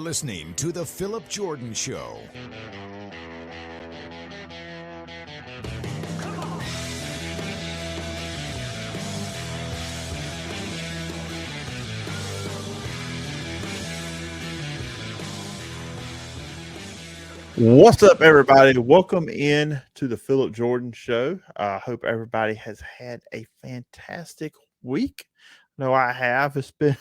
listening to The Phillip Jordan Show. What's up, everybody? Welcome in to the Phillip Jordan Show. I hope everybody has had a fantastic week. No, I have. It's been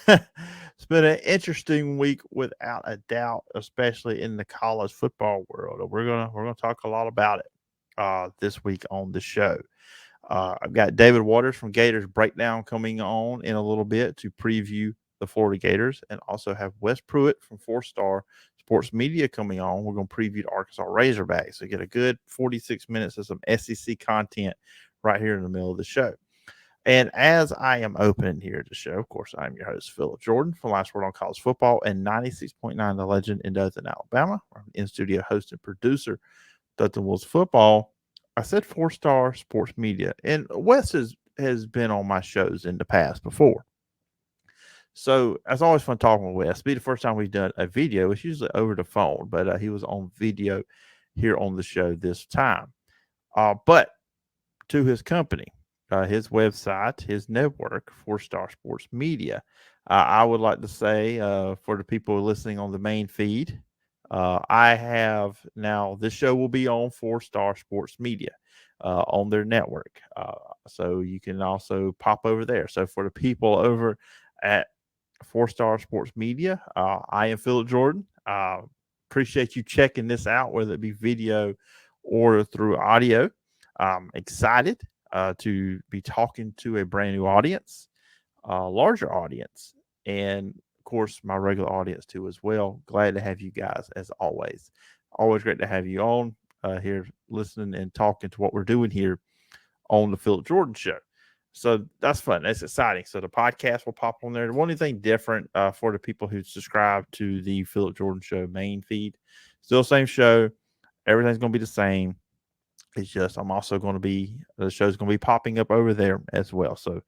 an interesting week without a doubt, especially in the college football world. We're gonna talk a lot about it this week on the show. I've got David Waters from Gators Breakdown coming on in a little bit to preview the Florida Gators, and also have Wes Pruett from 4-Star Sports Media coming on. We're going to preview the Arkansas Razorbacks. So get a good 46 minutes of some SEC content right here in the middle of the show. And as I am opening here the show, of course, I'm your host, Phillip Jordan, from Last Word on College Football and 96.9 The Legend in Dothan, Alabama. I'm in-studio host and producer, Dothan Wolves Football. I said 4-Star Sports Media, and Wes has been on my shows in the past before. So it's always fun talking with Wes. It'll be the first time we've done a video. It's usually over the phone, but he was on video here on the show this time. But to his company, his website, his network, 4-Star Sports Media, I would like to say for the people listening on the main feed, I have now, this show will be on 4-Star Sports Media on their network. So you can also pop over there. So for the people over at 4-Star Sports Media, I am Phillip Jordan. Appreciate you checking this out, whether it be video or through audio. I'm excited to be talking to a brand new audience, larger audience, and of course my regular audience too as well. Glad to have you guys as always. Always great to have you on here listening and talking to what we're doing here on the Phillip Jordan Show. So that's fun. That's exciting. So the podcast will pop on there. The only thing different for the people who subscribe to the Phillip Jordan Show main feed, still same show. Everything's going to be the same. It's just the show's going to be popping up over there as well. So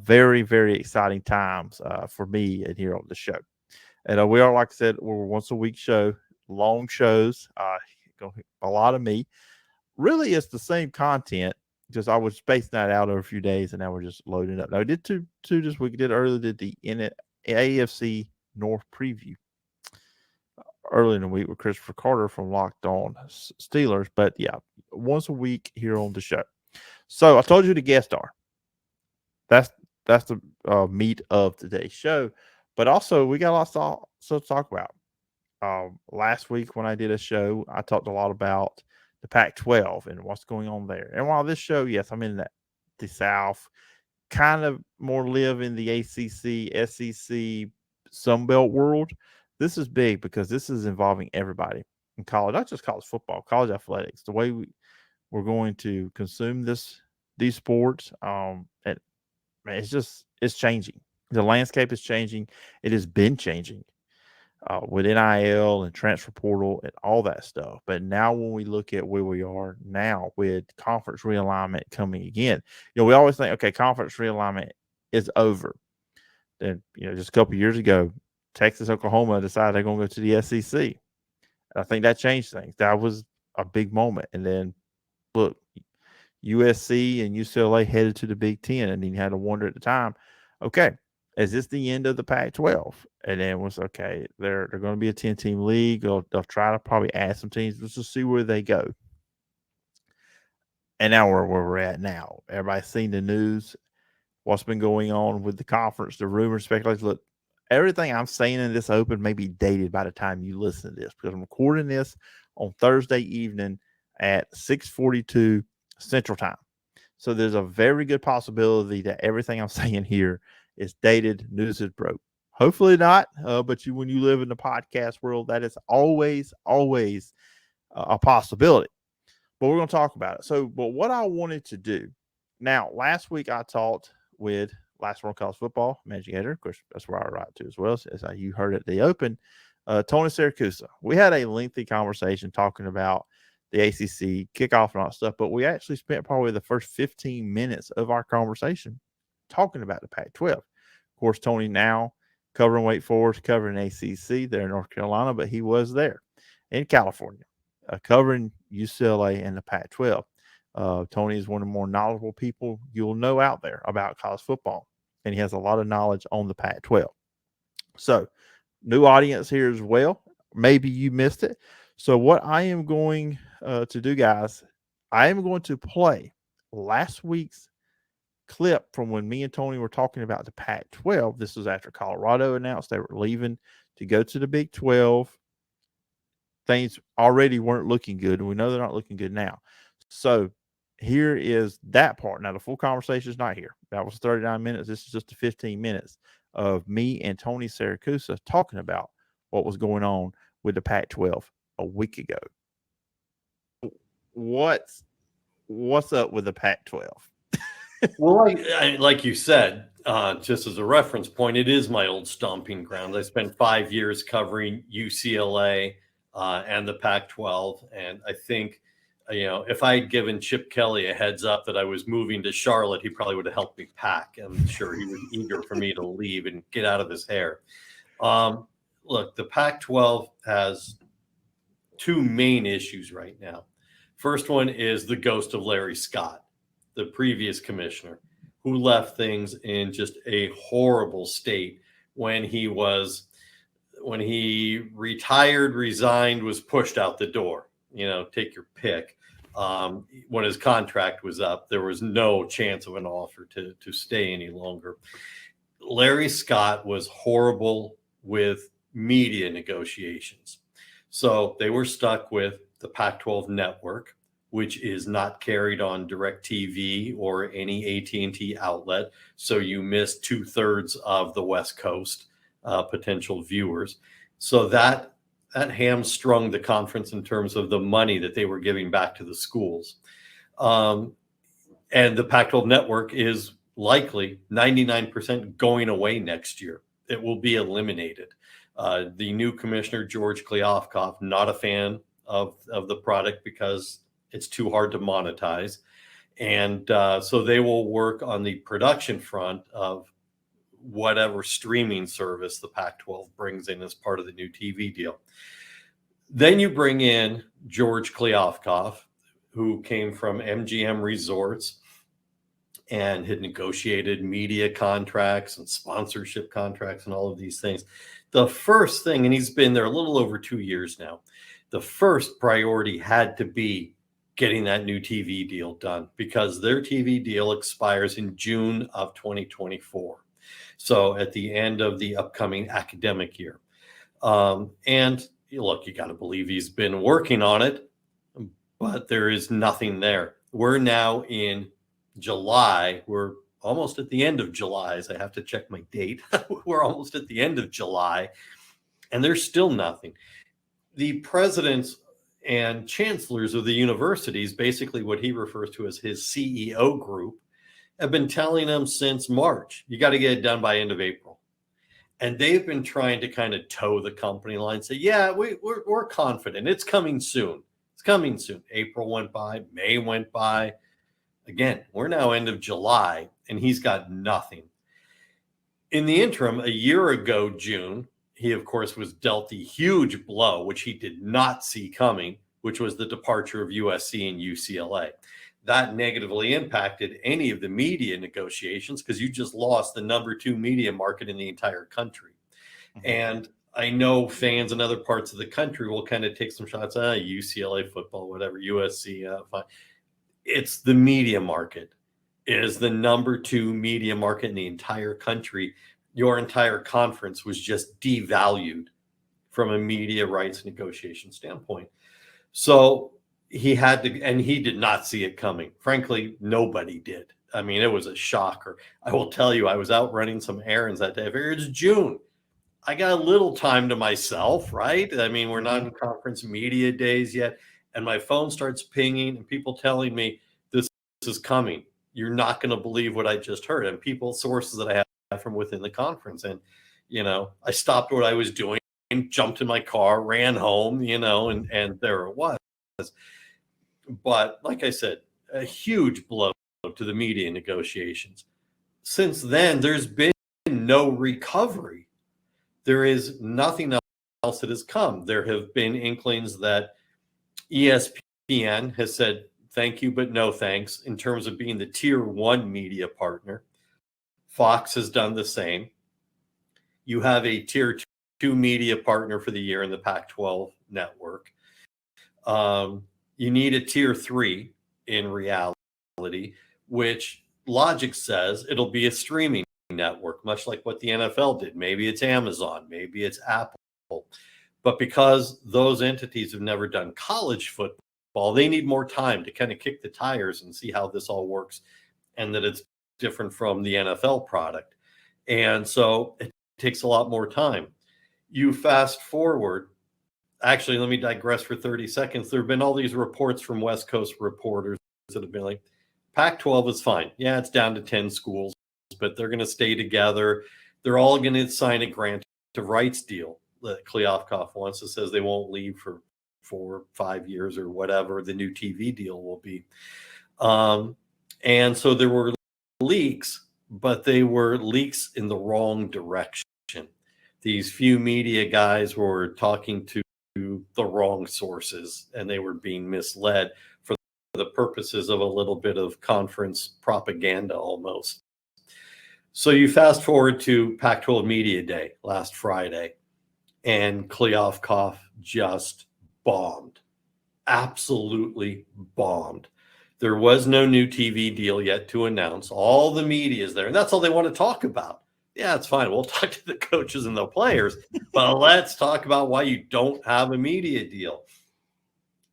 very, very exciting times for me and here on the show. And we are, like I said, we're a once a week show, long shows, a lot of me. Really, it's the same content. Just I was spacing that out over a few days, and now we're just loading it up. Now we did two this week. Did the AFC North preview early in the week with Christopher Carter from Locked On Steelers. But yeah, once a week here on the show. So I told you the guest star. That's the meat of today's show. But also we got lots to talk about. Last week when I did a show, I talked a lot about the Pac-12 and what's going on there. And while this show, yes, I'm in the South, kind of more live in the ACC, SEC, Sunbelt world. This is big because this is involving everybody in college, not just college football, college athletics. The way we're going to consume these sports, and man, it's changing. The landscape is changing. It has been changing. With NIL and transfer portal and all that stuff. But now when we look at where we are now with conference realignment coming again, we always think, okay, conference realignment is over. Then, just a couple of years ago, Texas, Oklahoma decided they're going to go to the SEC. And I think that changed things. That was a big moment. And then, look, USC and UCLA headed to the Big Ten, and then you had to wonder at the time, okay, is this the end of the Pac-12? And then it was, okay, they're going to be a 10-team league. They'll try to probably add some teams. Let's just see where they go. And now where we're at now. Everybody's seen the news, what's been going on with the conference, the rumors, speculation. Look, everything I'm saying in this open may be dated by the time you listen to this, because I'm recording this on Thursday evening at 6:42 Central Time. So there's a very good possibility that everything I'm saying here is dated, news is broke. Hopefully not, but when you live in the podcast world, that is always a possibility. But we're going to talk about it. So, but what I wanted to do, now, last week I talked with Last Word on College Football, managing editor, of course, that's where I write to as well, as you heard at the open, Tony Siracusa. We had a lengthy conversation talking about the ACC kickoff and all that stuff, but we actually spent probably the first 15 minutes of our conversation talking about the Pac-12. Of course, Tony now covering Wake Forest, covering ACC there in North Carolina, but he was there in California, covering UCLA and the Pac-12. Tony is one of the more knowledgeable people you'll know out there about college football, and he has a lot of knowledge on the Pac-12. So, new audience here as well. Maybe you missed it. So, what I am going to do, guys, I am going to play last week's clip from when me and Tony were talking about the Pac-12. This was after Colorado announced they were leaving to go to the Big 12. Things already weren't looking good, and we know they're not looking good now. So here is that part. Now, the full conversation is not here. That was 39 minutes. This is just the 15 minutes of me and Tony Siracusa talking about what was going on with the Pac-12 a week ago. What's up with the Pac-12? Well, like you said, just as a reference point, it is my old stomping ground. I spent 5 years covering UCLA and the Pac-12, and I think, if I had given Chip Kelly a heads up that I was moving to Charlotte, he probably would have helped me pack. I'm sure he was eager for me to leave and get out of his hair. Look, the Pac-12 has two main issues right now. First one is the ghost of Larry Scott, the previous commissioner, who left things in just a horrible state when he retired, resigned, was pushed out the door. Take your pick. When his contract was up, there was no chance of an offer to stay any longer. Larry Scott was horrible with media negotiations. So they were stuck with the Pac-12 network, which is not carried on DirecTV or any AT&T outlet. So you miss 2/3 of the West Coast potential viewers. So that hamstrung the conference in terms of the money that they were giving back to the schools. And the Pac-12 network is likely 99% going away next year. It will be eliminated. The new commissioner, George Kliavkoff, not a fan of the product because it's too hard to monetize. And so they will work on the production front of whatever streaming service the Pac-12 brings in as part of the new TV deal. Then you bring in George Kliavkoff, who came from MGM Resorts and had negotiated media contracts and sponsorship contracts and all of these things. The first thing, and he's been there a little over 2 years now, the first priority had to be getting that new TV deal done because their TV deal expires in June of 2024. So at the end of the upcoming academic year. And look, you got to believe he's been working on it, but there is nothing there. We're now in July. We're almost at the end of July, as I have to check my date. We're almost at the end of July, and there's still nothing. The presidents and chancellors of the universities, basically what he refers to as his CEO group, have been telling them since March, you got to get it done by end of April. And they've been trying to kind of toe the company line, say, yeah, we're confident. It's coming soon. It's coming soon. April went by, May went by. Again, we're now end of July, and he's got nothing. In the interim, a year ago, June, he, of course, was dealt the huge blow, which he did not see coming, which was the departure of USC and UCLA. That negatively impacted any of the media negotiations because you just lost the number 2 media market in the entire country. Mm-hmm. And I know fans in other parts of the country will kind of take some shots at UCLA football, whatever, USC. Fine. It's the media market. It is the number 2 media market in the entire country. Your entire conference was just devalued from a media rights negotiation standpoint. So he had to, and he did not see it coming. Frankly, nobody did. I mean, it was a shocker. I will tell you, I was out running some errands that day. I figured it's June. I got a little time to myself, right? I mean, we're not in conference media days yet. And my phone starts pinging and people telling me this is coming. You're not going to believe what I just heard. And sources that I have from within the conference. And, I stopped what I was doing, jumped in my car, ran home, and there it was. But like I said, a huge blow to the media negotiations. Since then, there's been no recovery. There is nothing else that has come. There have been inklings that ESPN has said thank you, but no thanks in terms of being the tier 1 media partner. Fox has done the same. You have a tier 2 media partner for the year in the Pac-12 network. You need a tier 3 in reality, which logic says it'll be a streaming network, much like what the NFL did. Maybe it's Amazon, maybe it's Apple. But because those entities have never done college football, they need more time to kind of kick the tires and see how this all works and that it's different from the NFL product. And so it takes a lot more time. You fast forward. Actually, let me digress for 30 seconds. There have been all these reports from West Coast reporters that have been like, Pac-12 is fine. Yeah, it's down to 10 schools, but they're going to stay together. They're all going to sign a grant to rights deal that Kliavkoff wants. It says they won't leave for 4 or 5 years or whatever the new TV deal will be. And so there were leaks, but they were leaks in the wrong direction. These few media guys were talking to the wrong sources, and they were being misled for the purposes of a little bit of conference propaganda almost. So you fast forward to Pac-12 Media Day last Friday, and Kliavkoff just bombed, absolutely bombed. There was no new TV deal yet to announce. All the media is there, and that's all they want to talk about. Yeah, it's fine. We'll talk to the coaches and the players, but let's talk about why you don't have a media deal.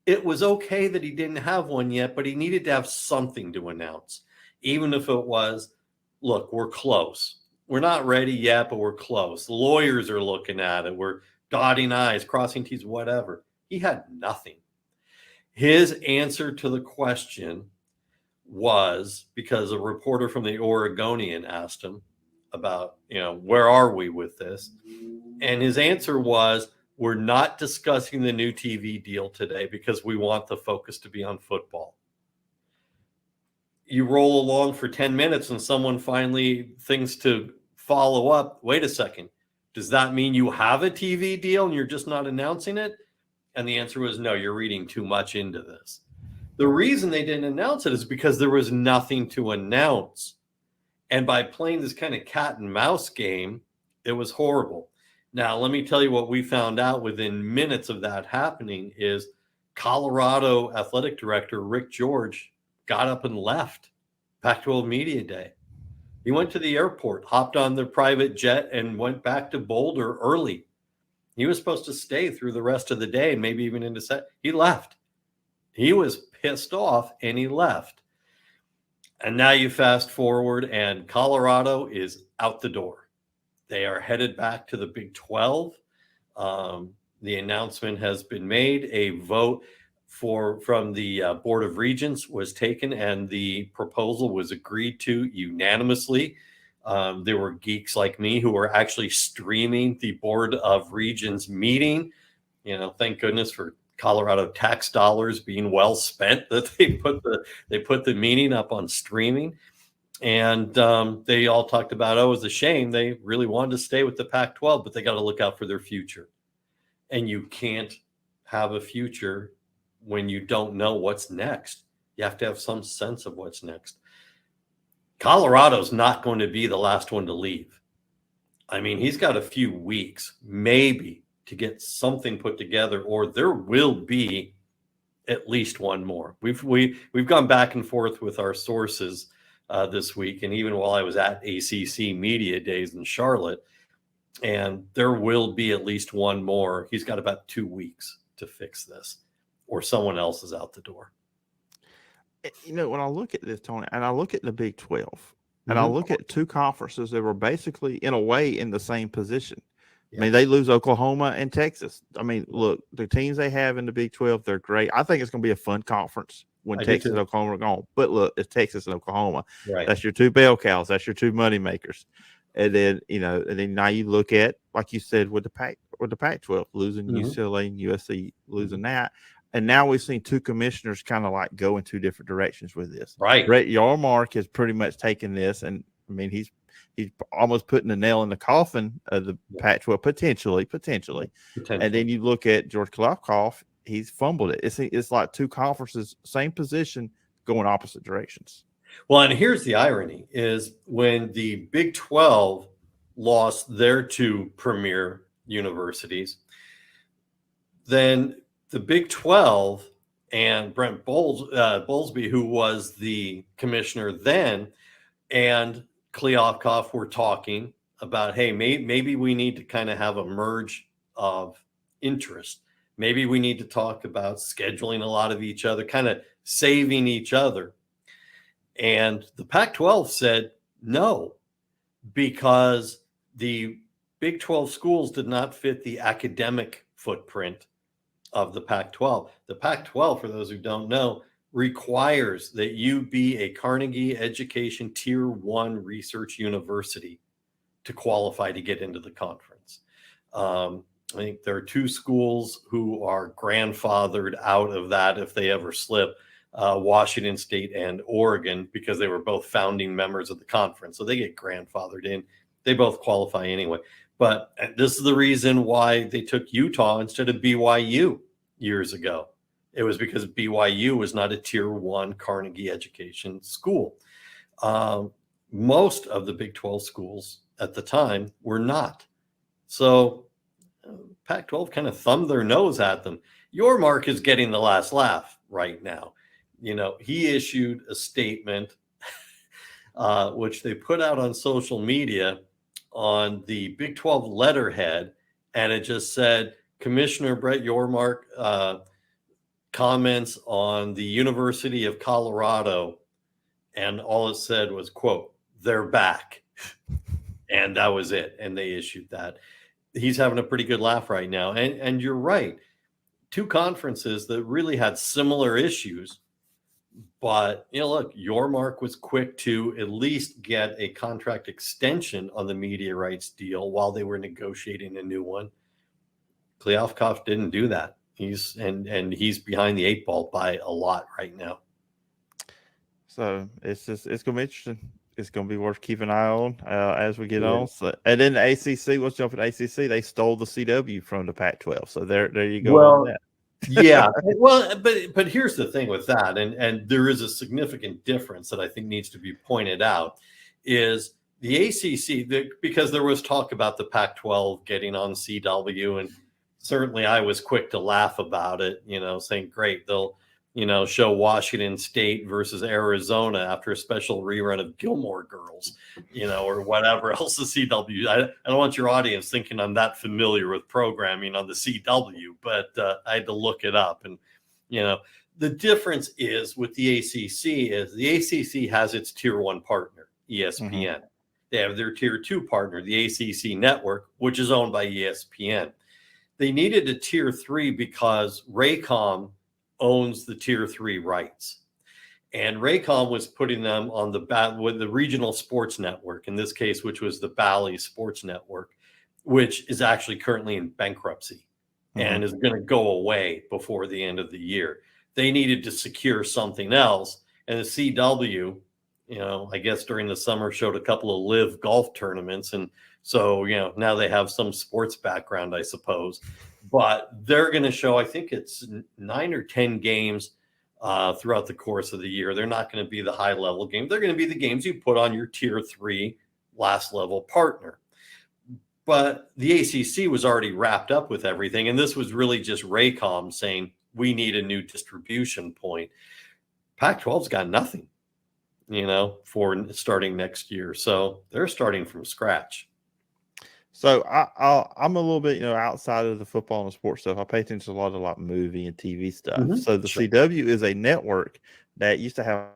It was okay that he didn't have one yet, but he needed to have something to announce, even if it was, look, we're close. We're not ready yet, but we're close. The lawyers are looking at it. We're dotting I's, crossing T's, whatever. He had nothing. His answer to the question was, because a reporter from the Oregonian asked him about, where are we with this? And his answer was, we're not discussing the new TV deal today because we want the focus to be on football. You roll along for 10 minutes and someone finally thinks to follow up. Wait a second. Does that mean you have a TV deal and you're just not announcing it? And the answer was no, you're reading too much into this. The reason they didn't announce it is because there was nothing to announce. And by playing this kind of cat and mouse game, it was horrible. Now, let me tell you what we found out within minutes of that happening is Colorado athletic director Rick George got up and left Pac-12 Media Day. He went to the airport, hopped on the private jet, and went back to Boulder early. He was supposed to stay through the rest of the day, maybe even into set. He left. He was pissed off, and he left. And now you fast forward, and Colorado is out the door. They are headed back to the Big 12. The announcement has been made. A vote from the Board of Regents was taken, and the proposal was agreed to unanimously. There were geeks like me who were actually streaming the Board of Regents meeting. Thank goodness for Colorado tax dollars being well spent that they put the meeting up on streaming. And they all talked about, it was a shame. They really wanted to stay with the Pac-12, but they got to look out for their future. And you can't have a future when you don't know what's next. You have to have some sense of what's next. Colorado's not going to be the last one to leave. I mean, he's got a few weeks, maybe, to get something put together, or there will be at least one more. We've gone back and forth with our sources this week, and even while I was at ACC Media Days in Charlotte, and there will be at least one more. He's got about 2 weeks to fix this, or someone else is out the door. When I look at this, Tony, and I look at the Big 12, and I look at two conferences that were basically, in a way, in the same position. Yeah. I mean, they lose Oklahoma and Texas. I mean, look, the teams they have in the Big 12, they're great. I think it's going to be a fun conference when Texas and Oklahoma are gone. But look, it's Texas and Oklahoma. Right. That's your two bell cows. That's your two money makers. And then, and then now you look at, like you said, with the Pac-12, losing UCLA and USC, losing that. And now we've seen two commissioners kind of like go in two different directions with this. Right. Brett Yarmark has pretty much taken this, and I mean, he's almost putting a nail in the coffin of the Pac-12 potentially. And then you look at George Kliavkoff, he's fumbled it. It's like two conferences, same position, going opposite directions. Well, and here's the irony is when the Big 12 lost their two premier universities, then the Big 12 and Brent Bowlesby, who was the commissioner then, and Kliavkoff were talking about, hey, maybe we need to kind of have a merge of interest. Maybe we need to talk about scheduling a lot of each other, kind of saving each other. And the Pac-12 said no, because the Big 12 schools did not fit the academic footprint of the Pac-12. The Pac-12, for those who don't know, requires that you be a Carnegie Education Tier 1 research university to qualify to get into the conference. I think there are two schools who are grandfathered out of that if they ever slip, Washington State and Oregon, because they were both founding members of the conference. So they get grandfathered in. They both qualify anyway. But this is the reason why they took Utah instead of BYU years ago. It was because BYU was not a Tier 1 Carnegie Education school. Most of the Big 12 schools at the time were not. So Pac-12 kind of thumbed their nose at them. Yormark is getting the last laugh right now. You know, he issued a statement, which they put out on social media on the Big 12 letterhead, and it just said, Commissioner Brett Yormark comments on the University of Colorado, and all it said was, quote, they're back. And that was it. And they issued that. He's having a pretty good laugh right now. And you're right. Two conferences that really had similar issues. But, you know, look, Yormark was quick to at least get a contract extension on the media rights deal while they were negotiating a new one. Kliavkoff didn't do that. He's behind the eight ball by a lot right now. So it's going to be interesting. It's going to be worth keeping an eye on as we get on. So, and then the ACC, let's jump at ACC. They stole the CW from the Pac-12. So there you go. Well, on that. Yeah. Well, but here's the thing with that, and there is a significant difference that I think needs to be pointed out, is the ACC, because there was talk about the Pac-12 getting on CW, and certainly I was quick to laugh about it, you know, saying, great, they'll, you know, show Washington State versus Arizona after a special rerun of Gilmore Girls, you know, or whatever else the CW. I don't want your audience thinking I'm that familiar with programming on the CW, but I had to look it up. And, you know, the difference is with the ACC is the ACC has its Tier 1 partner, ESPN. Mm-hmm. They have their Tier 2 partner, the ACC Network, which is owned by ESPN. They needed a Tier 3 because Raycom owns the Tier 3 rights. And Raycom was putting them on with the regional sports network, in this case, which was the Bally Sports Network, which is actually currently in bankruptcy and is going to go away before the end of the year. They needed to secure something else. And the CW, you know, I guess during the summer showed a couple of live golf tournaments. And so, you know, now they have some sports background, I suppose. But they're going to show, I think it's 9 or 10 games throughout the course of the year. They're not going to be the high-level games. They're going to be the games you put on your Tier 3 last-level partner. But the ACC was already wrapped up with everything, and this was really just Raycom saying, we need a new distribution point. Pac-12's got nothing, you know, for starting next year. So they're starting from scratch. So I'm a little bit, you know, outside of the football and the sports stuff. I pay attention to a lot of like movie and TV stuff. Mm-hmm. So the CW is a network that used to have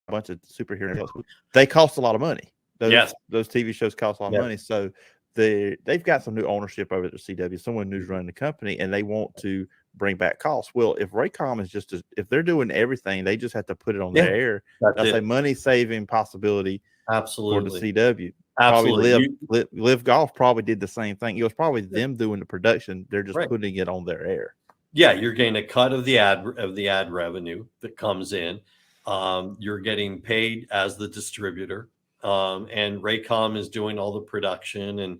a bunch of superhero shows. They cost a lot of money. Those TV shows cost a lot of money. So they've got some new ownership over at the CW. Someone who's running the company, and they want to bring back costs. Well, if Raycom is if they're doing everything, they just have to put it on their air. That's a money saving possibility. Absolutely. For the CW. Absolutely. Probably Live Golf probably did the same thing. It was probably them doing the production. They're just putting it on their air. Yeah, you're getting a cut of the ad revenue that comes in. You're getting paid as the distributor, and Raycom is doing all the production and,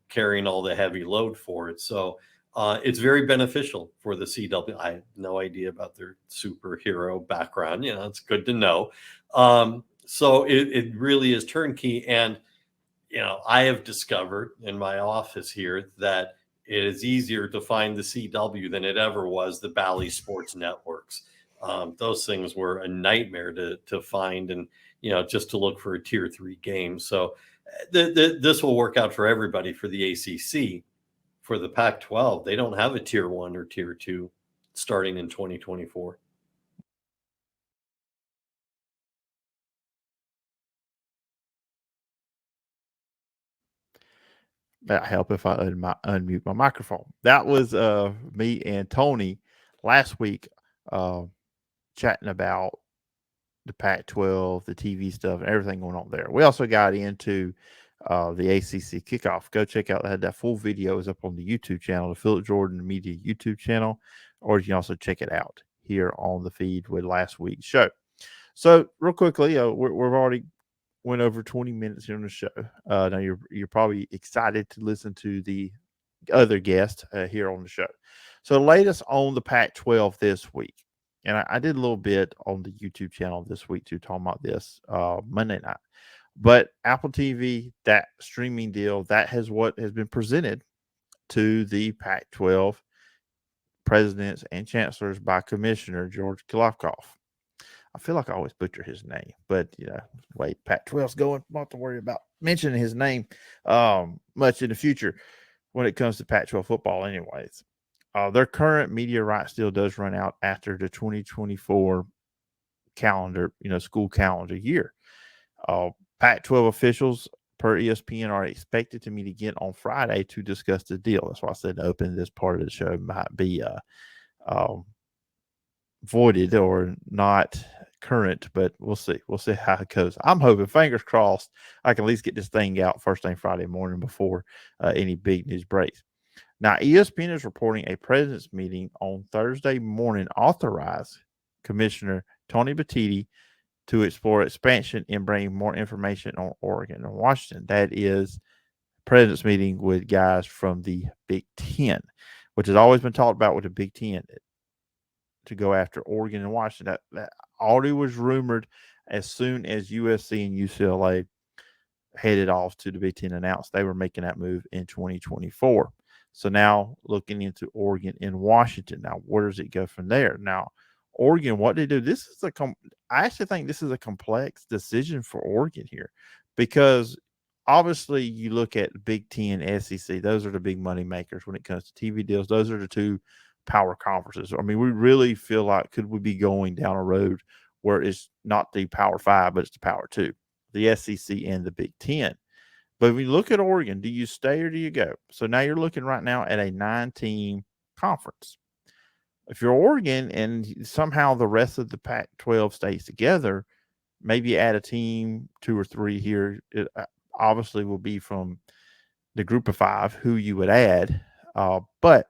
carrying all the heavy load for it. So it's very beneficial for the CW. I have no idea about their superhero background. It's good to know. So it really is turnkey. And, I have discovered in my office here that it is easier to find the CW than it ever was the Bally Sports networks. Those things were a nightmare to find, and just to look for a tier 3 game. So this will work out for everybody. For the ACC, for the Pac-12, they don't have a tier 1 or tier 2 starting in 2024. That help if I unmute my microphone. That was me and Tony last week chatting about the Pac-12, the TV stuff, and everything going on there. We also got into the ACC kickoff. Go check out that full video is up on the YouTube channel, the Phillip Jordan Media YouTube channel, or you can also check it out here on the feed with last week's show. So real quickly, we've already went over 20 minutes here on the show. Now you're probably excited to listen to the other guest here on the show. So the latest on the Pac-12 this week, and I did a little bit on the YouTube channel this week too, talking about this Monday night. But Apple TV, that streaming deal, that has what has been presented to the Pac-12 presidents and chancellors by Commissioner George Kilafkoff. I feel like I always butcher his name, but wait, Pac-12's going, not to worry about mentioning his name much in the future when it comes to Pac-12 football anyways. Their current media rights deal does run out after the 2024 calendar, school calendar year. Pac-12 officials per ESPN are expected to meet again on Friday to discuss the deal. That's why I said to open this part of the show might be voided or not current, but we'll see. We'll see how it goes. I'm hoping, fingers crossed, I can at least get this thing out first thing Friday morning before any big news breaks. Now, ESPN is reporting a president's meeting on Thursday morning authorized Commissioner Tony Batiti to explore expansion and bring more information on Oregon and Washington. That is president's meeting with guys from the Big Ten, which has always been talked about with the Big Ten, to go after Oregon and Washington. That already was rumored as soon as USC and UCLA headed off to the Big Ten, announced they were making that move in 2024. So now looking into Oregon and Washington. Now, where does it go from there? Now, Oregon, what they do, I actually think this is a complex decision for Oregon here, because obviously you look at Big Ten, SEC, those are the big money makers when it comes to TV deals. Those are the two power conferences. I mean, we really feel like, could we be going down a road where it's not the Power 5, but it's the Power 2, the SEC and the Big Ten. But when you look at Oregon, do you stay or do you go? So now you're looking right now at a 9-team conference. If you're Oregon and somehow the rest of the Pac-12 stays together, maybe add a team, 2 or 3 here. It obviously will be from the group of 5 who you would add. But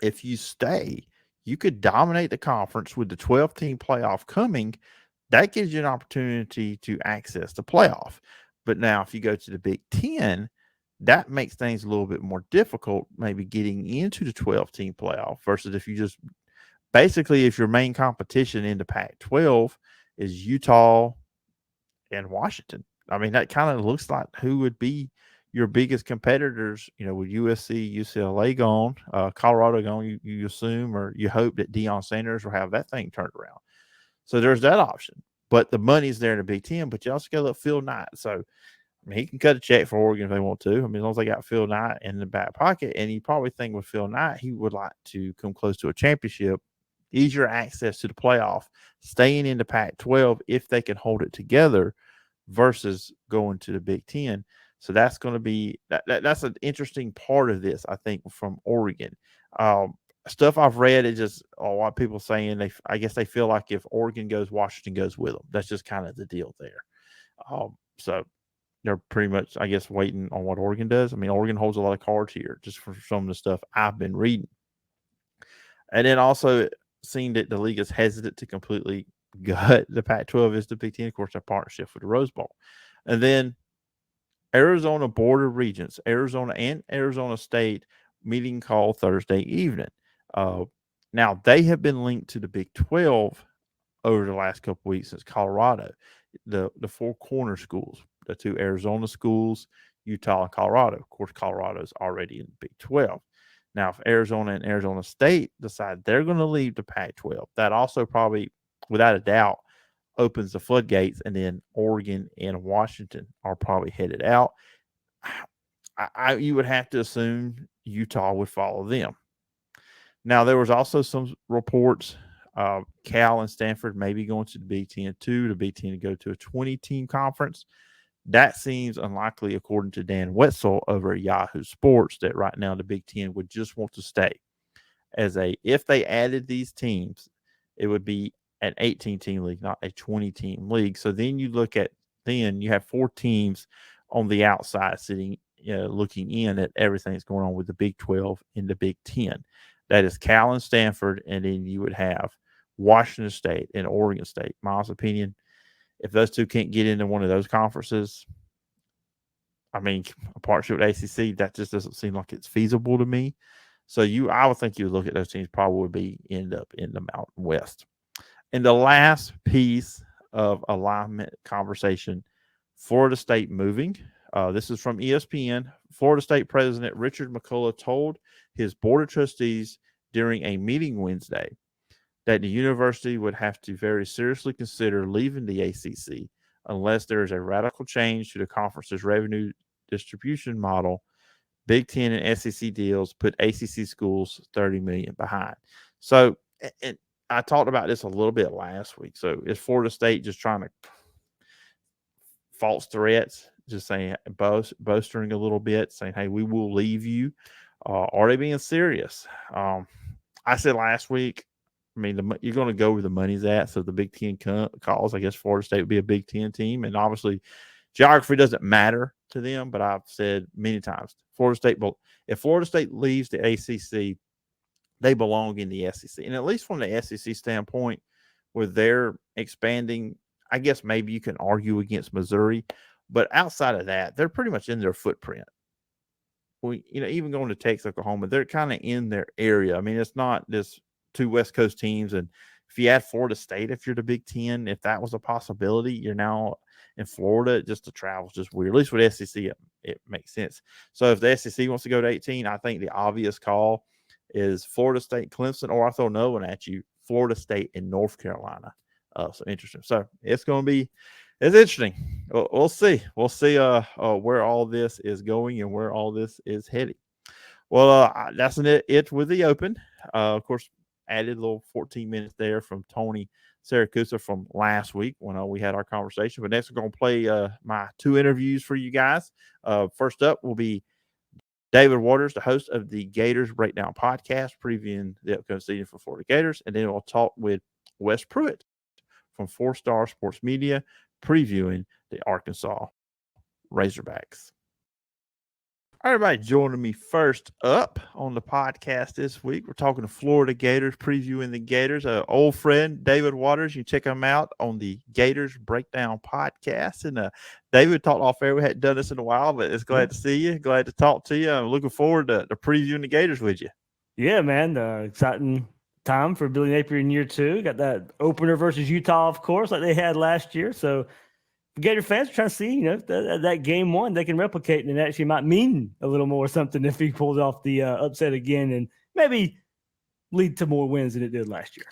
if you stay, you could dominate the conference with the 12-team playoff coming. That gives you an opportunity to access the playoff. But now if you go to the Big Ten, that makes things a little bit more difficult, maybe getting into the 12-team playoff, versus if you just basically, if your main competition in the Pac-12 is Utah and Washington. I mean, that kind of looks like who would be your biggest competitors, with USC, UCLA gone, Colorado gone, you assume or you hope that Deion Sanders will have that thing turned around. So there's that option. But the money's there in the Big Ten, but you also got to look Phil Knight. So, I mean, he can cut a check for Oregon if they want to. I mean, as long as they got Phil Knight in the back pocket, and you probably think with Phil Knight, he would like to come close to a championship, easier access to the playoff, staying in the Pac-12 if they can hold it together versus going to the Big Ten. So that's going to be that's an interesting part of this, I think, from Oregon. Stuff I've read is just a lot of people saying I guess they feel like if Oregon goes, Washington goes with them. That's just kind of the deal there. So they're pretty much, I guess, waiting on what Oregon does. I mean, Oregon holds a lot of cards here, just for some of the stuff I've been reading. And then also seeing that the league is hesitant to completely gut. The Pac-12 is the Big Ten, of course, a partnership with the Rose Bowl. And then Arizona Board of Regents, Arizona and Arizona State meeting call Thursday evening. Now, they have been linked to the Big 12 over the last couple of weeks since Colorado. The four corner schools, the two Arizona schools, Utah and Colorado. Of course, Colorado is already in the Big 12. Now, if Arizona and Arizona State decide they're going to leave the Pac-12, that also probably, without a doubt, opens the floodgates, and then Oregon and Washington are probably headed out. You would have to assume Utah would follow them. Now, there was also some reports Cal and Stanford may be going to the Big Ten too, the Big Ten to go to a 20-team conference. That seems unlikely, according to Dan Wetzel over at Yahoo Sports, that right now the Big Ten would just want to stay if they added these teams, it would be an 18-team league, not a 20-team league. So then you have 4 teams on the outside sitting, looking in at everything that's going on with the Big 12 and the Big 10. That is Cal and Stanford, and then you would have Washington State and Oregon State. Miles' opinion, if those two can't get into one of those conferences, I mean, a partnership with ACC, that just doesn't seem like it's feasible to me. So I would think you would look at those teams probably end up in the Mountain West. And the last piece of alignment conversation, Florida State moving. This is from ESPN. Florida State President Richard McCullough told his board of trustees during a meeting Wednesday that the university would have to very seriously consider leaving the ACC unless there is a radical change to the conference's revenue distribution model. Big Ten and SEC deals put ACC schools $30 million behind. So, and I talked about this a little bit last week. So, is Florida State just trying to false threats, just saying, boasting a little bit, saying, "Hey, we will leave you"? Are they being serious? I said last week, I mean, you're going to go where the money's at. So the Big Ten calls, I guess Florida State would be a Big Ten team. And obviously, geography doesn't matter to them. But I've said many times, if Florida State leaves the ACC, they belong in the SEC. And at least from the SEC standpoint, where they're expanding, I guess maybe you can argue against Missouri. But outside of that, they're pretty much in their footprint. Even going to Texas, Oklahoma, they're kind of in their area. I mean, it's not this 2 West Coast teams. And if you add Florida State, if you're the Big Ten, if that was a possibility, you're now in Florida. Just the travel's just weird. At least with SEC, it makes sense. So if the SEC wants to go to 18, I think the obvious call is Florida State, Clemson, or I throw another one at you, Florida State and North Carolina. So interesting. So it's interesting. We'll see. We'll see where all this is going and where all this is heading. Well, that's it with the Open. Of course, added a little 14 minutes there from Tony Siracusa from last week when we had our conversation. But next, we're going to play my 2 interviews for you guys. First up will be David Waters, the host of the Gators Breakdown podcast, previewing the upcoming season for Florida Gators. And then we'll talk with Wes Pruett from 4-Star Sports Media, previewing the Arkansas Razorbacks. All right, everybody joining me first up on the podcast this week. We're talking to Florida Gators, previewing the Gators. Old friend, David Waters. You check him out on the Gators Breakdown podcast. And David talked off air. We hadn't done this in a while, but it's glad to see you. Glad to talk to you. I'm looking forward to previewing the Gators with you. Yeah, man. Exciting time for Billy Napier in year 2. Got that opener versus Utah, of course, like they had last year. So Gator fans are trying to see, that game 1 they can replicate, and it actually might mean a little more something if he pulls off the upset again and maybe lead to more wins than it did last year.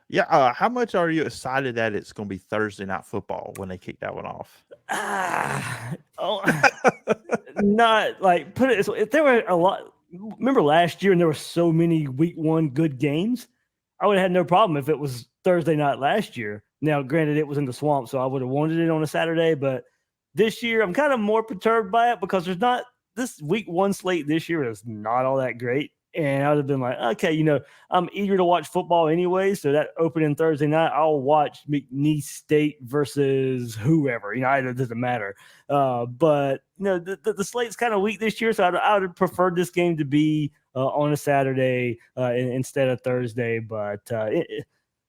Yeah. How much are you excited that it's going to be Thursday Night Football when they kick that one off? Not like put it. So if there were a lot, remember last year and there were so many week 1 good games, I would have had no problem if it was Thursday night last year. Now, granted, it was in the swamp, so I would have wanted it on a Saturday. But this year, I'm kind of more perturbed by it because this week 1 slate this year is not all that great. And I would have been like, okay, I'm eager to watch football anyway. So that opening Thursday night, I'll watch McNeese State versus whoever. It doesn't matter. But the slate's kind of weak this year, so I would have preferred this game to be on a Saturday instead of Thursday. But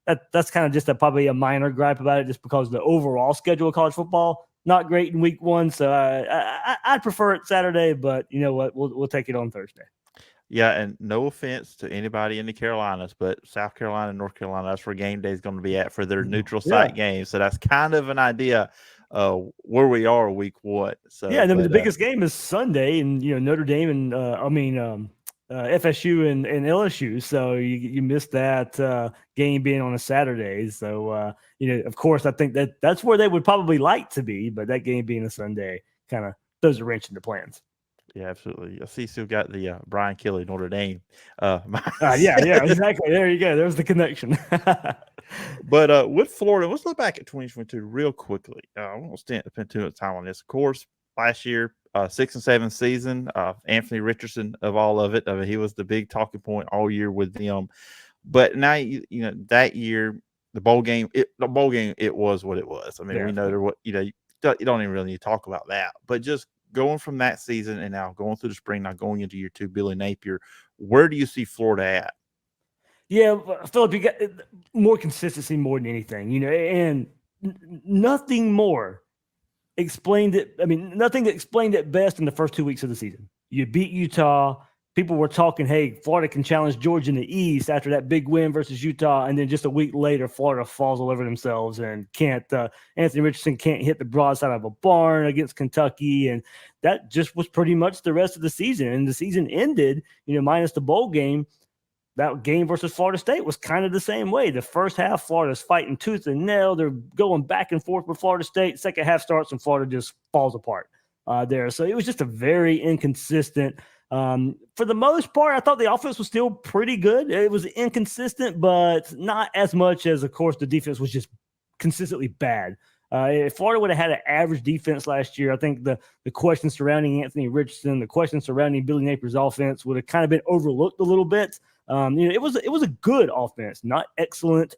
that's kind of just probably a minor gripe about it, just because the overall schedule of college football not great in week 1. So I'd prefer it Saturday, but you know what? We'll take it on Thursday. Yeah, and no offense to anybody in the Carolinas, but South Carolina and North Carolina, that's where game day is going to be at for their neutral site games. So that's kind of an idea where we are week 1. So yeah, and the biggest game is Sunday, and Notre Dame and FSU and LSU. So you missed that game being on a Saturday. So of course, I think that's where they would probably like to be, but that game being a Sunday kind of throws a wrench in the plans. Yeah, absolutely. I see still got the Brian Kelly Notre Dame. Yeah, exactly. There you go. There's the connection. But with Florida, let's look back at 2022 real quickly. I won't spend too much time on this. Of course, last year, 6-7 season, Anthony Richardson of all of it. I mean, he was the big talking point all year with them. But now, that year, the bowl game, it was what it was. I mean, we know what you don't even really need to talk about that. But just going from that season and now going through the spring, now going into year 2, Billy Napier, where do you see Florida at? Yeah, Phillip, you got more consistency more than anything, and nothing more explained it. I mean, nothing explained it best in the first 2 weeks of the season. You beat Utah. People were talking, hey, Florida can challenge Georgia in the East after that big win versus Utah. And then just a week later, Florida falls all over themselves and Anthony Richardson can't hit the broadside of a barn against Kentucky. And that just was pretty much the rest of the season. And the season ended, minus the bowl game. That game versus Florida State was kind of the same way. The first half, Florida's fighting tooth and nail. They're going back and forth with Florida State. Second half starts and Florida just falls apart there. So it was just a very inconsistent. For the most part, I thought the offense was still pretty good. It was inconsistent, but not as much as, of course, the defense was just consistently bad. If Florida would have had an average defense last year, I think the questions surrounding Anthony Richardson, the questions surrounding Billy Napier's offense would have kind of been overlooked a little bit. It was a good offense, not excellent.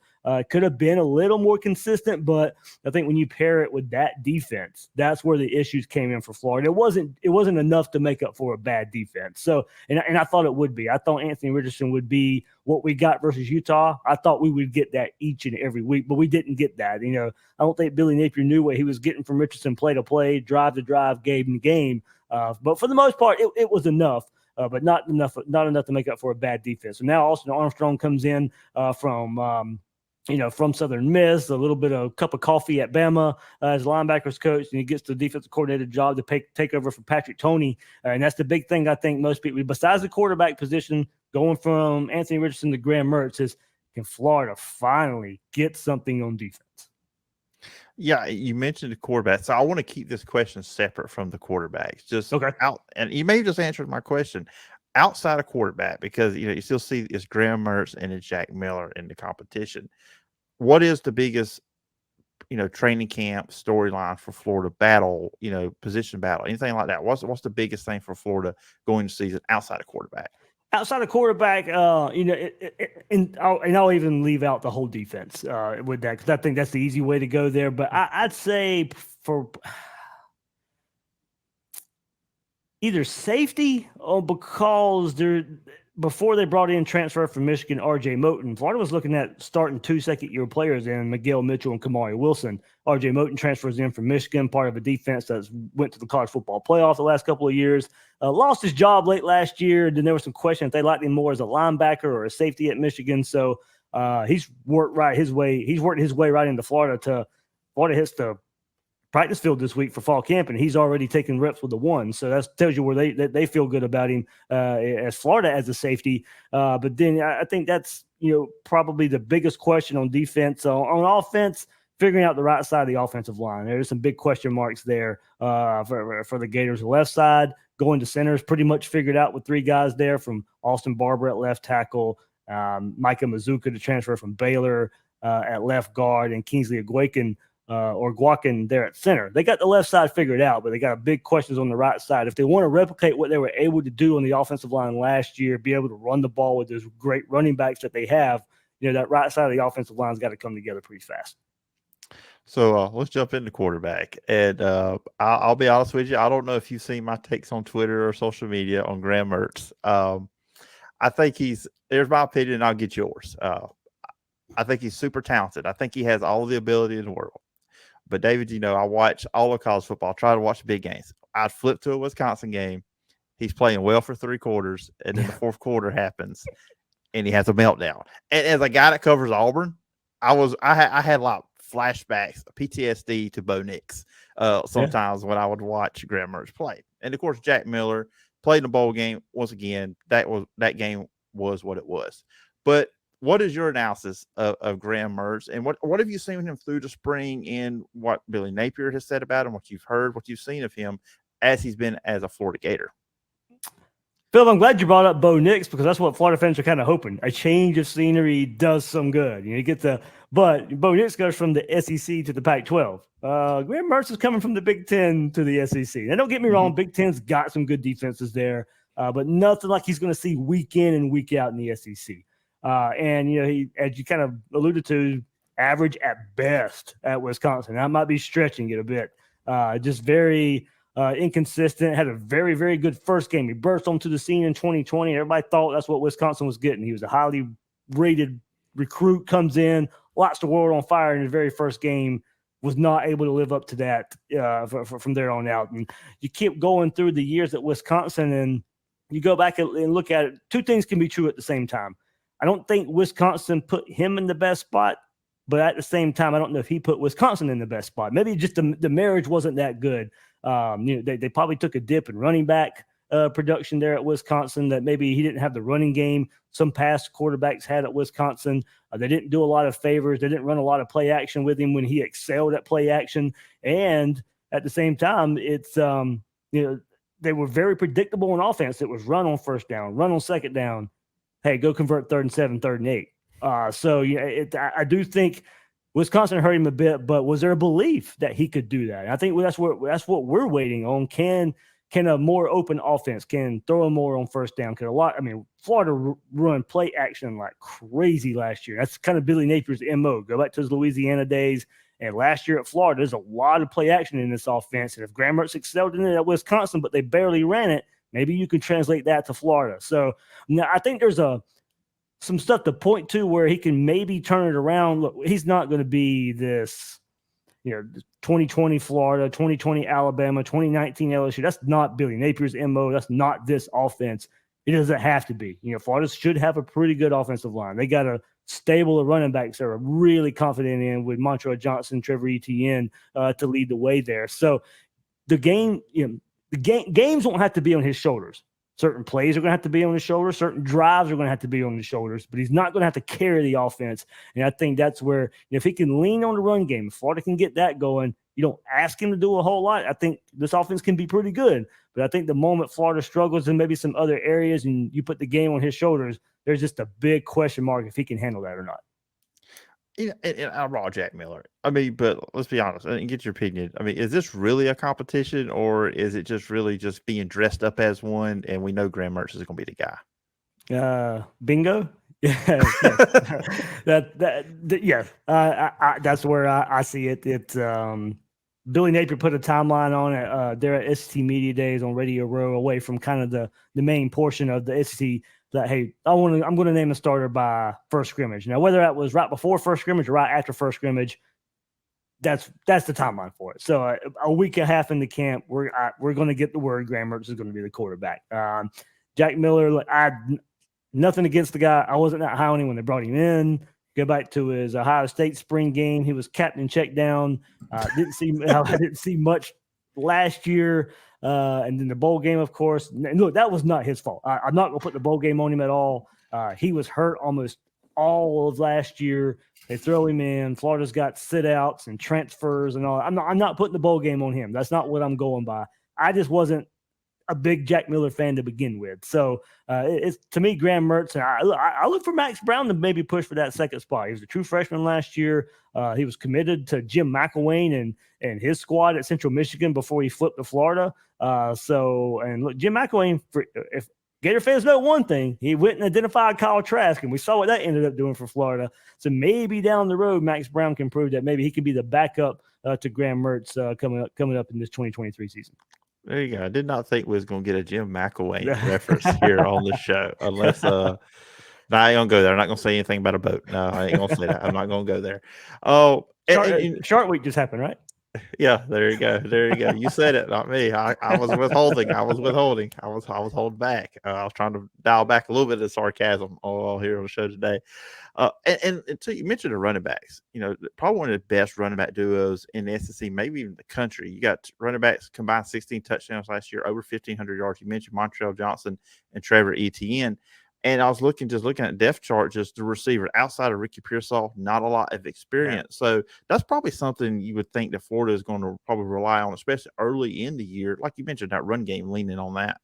Could have been a little more consistent, but I think when you pair it with that defense, that's where the issues came in for Florida. It wasn't enough to make up for a bad defense. So, and I thought it would be. I thought Anthony Richardson would be what we got versus Utah. I thought we would get that each and every week, but we didn't get that. I don't think Billy Napier knew what he was getting from Richardson play to play, drive to drive, game to game. But for the most part, it was enough. But not enough to make up for a bad defense. So now Austin Armstrong comes in from Southern Miss, a little bit of cup of coffee at Bama as linebackers coach, and he gets the defensive coordinator job to take over from Patrick Toney. And that's the big thing I think most people, besides the quarterback position, going from Anthony Richardson to Graham Mertz, is can Florida finally get something on defense? Yeah, you mentioned the quarterback, so I want to keep this question separate from the quarterbacks. Just okay. And you may have just answered my question outside of quarterback, because you still see it's Graham Mertz and it's Jack Miller in the competition. What is the biggest, training camp storyline for Florida battle, position battle, anything like that? What's the biggest thing for Florida going to season outside of quarterback? Outside of quarterback, and I'll even leave out the whole defense with that, because I think that's the easy way to go there. But I'd say for either safety or because before they brought in transfer from Michigan, R.J. Moten, Florida was looking at starting 2 second-year players in Miguel Mitchell and Kamari Wilson. R.J. Moten transfers in from Michigan, part of a defense that went to the college football playoff the last couple of years. Lost his job late last year. Then there was some question if they liked him more as a linebacker or a safety at Michigan. So he's worked his way right into Florida. Florida hits the practice field this week for fall camp, and he's already taken reps with the one. So that tells you where they feel good about him as Florida as a safety. But then I think that's probably the biggest question on defense. On offense, figuring out the right side of the offensive line. There's some big question marks there for the Gators. The left side going to center is pretty much figured out with 3 guys there, from Austin Barber at left tackle, Micah Mazuka to transfer from Baylor at left guard, and Kingsley Ogwuekin there at center. They got the left side figured out, but they got big questions on the right side. If they want to replicate what they were able to do on the offensive line last year, be able to run the ball with those great running backs that they have, that right side of the offensive line's got to come together pretty fast. So let's jump into quarterback. And I'll be honest with you, I don't know if you've seen my takes on Twitter or social media on Graham Mertz. I think there's my opinion, and I'll get yours. I think he's super talented. I think he has all the ability in the world. But David, I watch all of college football, try to watch the big games. I'd flip to a Wisconsin game. He's playing well for 3 quarters, and then the fourth quarter happens, and he has a meltdown. And as a guy that covers Auburn, I had a lot of flashbacks, PTSD to Bo Nix sometimes when I would watch Graham Mertz play. And, of course, Jack Miller played in the bowl game. Once again, that game was what it was. But what is your analysis of Graham Mertz, and what have you seen with him through the spring, and what Billy Napier has said about him, what you've heard, what you've seen of him as he's been as a Florida Gator? Phil, I'm glad you brought up Bo Nix, because that's what Florida fans are kind of hoping. A change of scenery does some good. But Bo Nix goes from the SEC to the Pac-12. Graham Mertz is coming from the Big Ten to the SEC. Now, don't get me wrong, Big Ten's got some good defenses there, but nothing like he's going to see week in and week out in the SEC. And he, as you kind of alluded to, average at best at Wisconsin. I might be stretching it a bit. Just very inconsistent. Had a very, very good first game. He burst onto the scene in 2020. Everybody thought that's what Wisconsin was getting. He was a highly rated recruit, comes in, lights the world on fire in his very first game. Was not able to live up to that from there on out. And you keep going through the years at Wisconsin, and you go back and look at it. 2 things can be true at the same time. I don't think Wisconsin put him in the best spot, but at the same time, I don't know if he put Wisconsin in the best spot. Maybe just the marriage wasn't that good. They probably took a dip in running back production there at Wisconsin, that maybe he didn't have the running game some past quarterbacks had at Wisconsin. They didn't do a lot of favors. They didn't run a lot of play action with him when he excelled at play action. And at the same time, it's they were very predictable on offense. It was run on first down, run on second down. Hey, go convert 3rd and 7, 3rd and 8. So I do think Wisconsin hurt him a bit, but was there a belief that he could do that? And I think that's what we're waiting on. Can a more open offense, can throw him more on first down? Florida run play action like crazy last year. That's kind of Billy Napier's MO. Go back to his Louisiana days. And last year at Florida, there's a lot of play action in this offense. And if Graham Mertz excelled in it at Wisconsin, but they barely ran it, maybe you can translate that to Florida. So now I think there's some stuff to point to where he can maybe turn it around. Look, he's not going to be this, 2020 Florida, 2020 Alabama, 2019 LSU. That's not Billy Napier's MO. That's not this offense. It doesn't have to be. Florida should have a pretty good offensive line. They got a stable of running backs that are really confident in, with Montrell Johnson, Trevor Etienne to lead the way there. So the game, games won't have to be on his shoulders. Certain plays are going to have to be on his shoulders. Certain drives are going to have to be on his shoulders, but he's not going to have to carry the offense. And I think that's where, if he can lean on the run game, if Florida can get that going, you don't ask him to do a whole lot. I think this offense can be pretty good, but I think the moment Florida struggles in maybe some other areas and you put the game on his shoulders, there's just a big question mark if he can handle that or not. And I raw Jack Miller. But let's be honest and get your opinion. Is this really a competition, or is it just really just being dressed up as one? And we know Graham Mertz is going to be the guy. Bingo. Yeah. That's where I see it. It's Billy Napier put a timeline on it there at SEC Media Days on Radio Row, away from kind of the main portion of the SEC. That, hey, I'm going to name a starter by first scrimmage. Now, whether that was right before first scrimmage or right after first scrimmage, that's the timeline for it. So a week and a half into camp, we're going to get the word Graham Mertz is going to be the quarterback. Jack Miller, nothing against the guy. I wasn't that high on him when they brought him in. Go back to his Ohio State spring game. He was captain check down. I didn't see much last year. And then the bowl game, of course. And look, that was not his fault. I'm not going to put the bowl game on him at all. He was hurt almost all of last year. They throw him in. Florida's got sit-outs and transfers and all. I'm not putting the bowl game on him. That's not what I'm going by. I just wasn't a big Jack Miller fan to begin with. So it's, to me, Graham Mertz. And I look for Max Brown to maybe push for that second spot. He was a true freshman last year. He was committed to Jim McElwain and his squad at Central Michigan before he flipped to Florida. And look, Jim McElwain, if Gator fans know one thing, he went and identified Kyle Trask, and we saw what that ended up doing for Florida. So maybe down the road, Max Brown can prove that maybe he can be the backup to Graham Mertz coming up in this 2023 season. There you go. I did not think we was going to get a Jim McElwain reference here on the show, unless No, I ain't gonna go there. I'm not gonna say anything about a boat. No, I ain't gonna say that. I'm not gonna go there. Oh, Shark Week just happened, right? Yeah, there you go. There you go. You said it, not me. I was withholding. I was holding back. I was trying to dial back a little bit of sarcasm all here on the show today. And so you mentioned the running backs. Probably one of the best running back duos in the SEC, maybe even the country. You got running backs combined 16 touchdowns last year, over 1,500 yards. You mentioned Montrell Johnson and Trevor Etienne. And I was looking at depth chart, just the receiver outside of Ricky Pearsall, not a lot of experience. Yeah. So that's probably something you would think that Florida is going to probably rely on, especially early in the year. Like you mentioned, that run game leaning on that.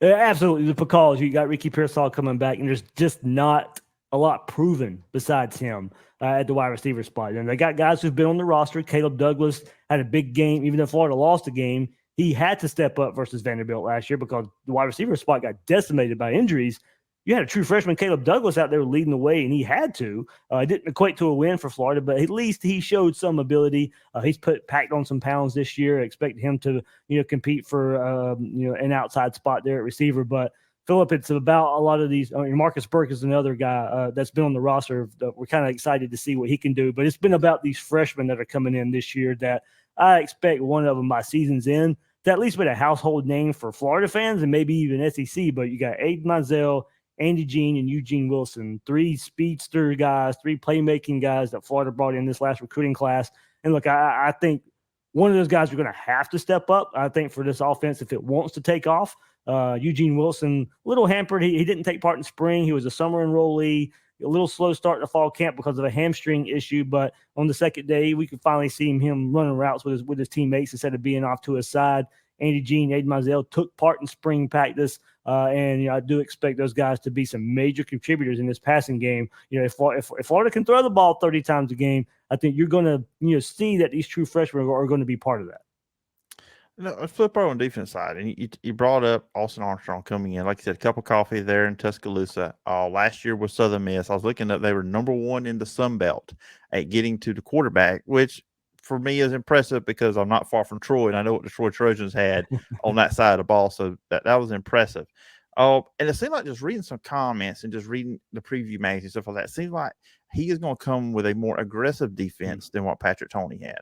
Yeah, absolutely. Because you got Ricky Pearsall coming back, and there's just not a lot proven besides him at the wide receiver spot. And they got guys who've been on the roster. Caleb Douglas had a big game. Even though Florida lost the game, he had to step up versus Vanderbilt last year because the wide receiver spot got decimated by injuries. You had a true freshman, Caleb Douglas, out there leading the way, and he had to. It didn't equate to a win for Florida, but at least he showed some ability. He's packed on some pounds this year. I expect him to, compete for, an outside spot there at receiver. But Phillip, it's about a lot of these. Marcus Burke is another guy that's been on the roster. We're kind of excited to see what he can do. But it's been about these freshmen that are coming in this year that I expect one of them by season's end to at least be a household name for Florida fans and maybe even SEC. But you got Aiden Mizell, Andy Jean, and Eugene Wilson, 3 speedster guys, 3 playmaking guys that Florida brought in this last recruiting class. And look, I think one of those guys are going to have to step up, I think, for this offense if it wants to take off. Eugene Wilson, a little hampered. He didn't take part in spring. He was a summer enrollee, a little slow start to fall camp because of a hamstring issue. But on the second day, we could finally see him running routes with his teammates instead of being off to his side. Andy Jean, Aiden Mizell took part in spring practice, and I do expect those guys to be some major contributors in this passing game. If Florida can throw the ball 30 times a game, I think you're going to see that these true freshmen are going to be part of that. Let's flip over on the defense side, and you brought up Austin Armstrong coming in. Like you said, a cup of coffee there in Tuscaloosa. Last year with Southern Miss, I was looking up; they were number 1 in the Sun Belt at getting to the quarterback, which for me is impressive because I'm not far from Troy, and I know what the Troy Trojans had on that side of the ball, so that was impressive. And it seemed like just reading some comments and just reading the preview magazine and stuff like that, it seems like he is going to come with a more aggressive defense than what Patrick Toney had.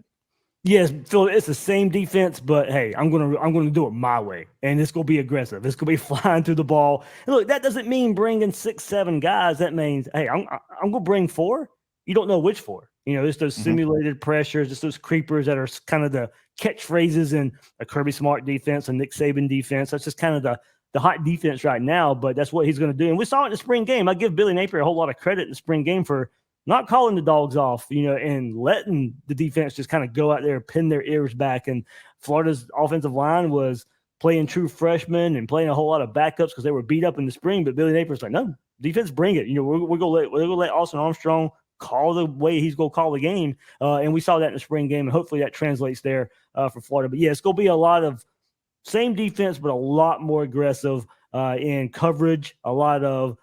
Yes, Phil, it's the same defense, but hey, I'm gonna do it my way, and it's gonna be aggressive. It's gonna be flying through the ball. And look, that doesn't mean bringing 6, 7 guys. That means, hey, I'm gonna bring 4. You don't know which 4. It's those simulated pressures, it's those creepers that are kind of the catchphrases in a Kirby Smart defense, a Nick Saban defense. That's just kind of the hot defense right now, but that's what he's going to do. And we saw it in the spring game. I give Billy Napier a whole lot of credit in the spring game for not calling the dogs off, and letting the defense just kind of go out there, pin their ears back. And Florida's offensive line was playing true freshmen and playing a whole lot of backups because they were beat up in the spring. But Billy Napier's like, no, defense, bring it. We're going to let Austin Armstrong call the way he's going to call the game. And we saw that in the spring game, and hopefully that translates there for Florida. But yeah, it's going to be a lot of same defense, but a lot more aggressive in coverage, a lot of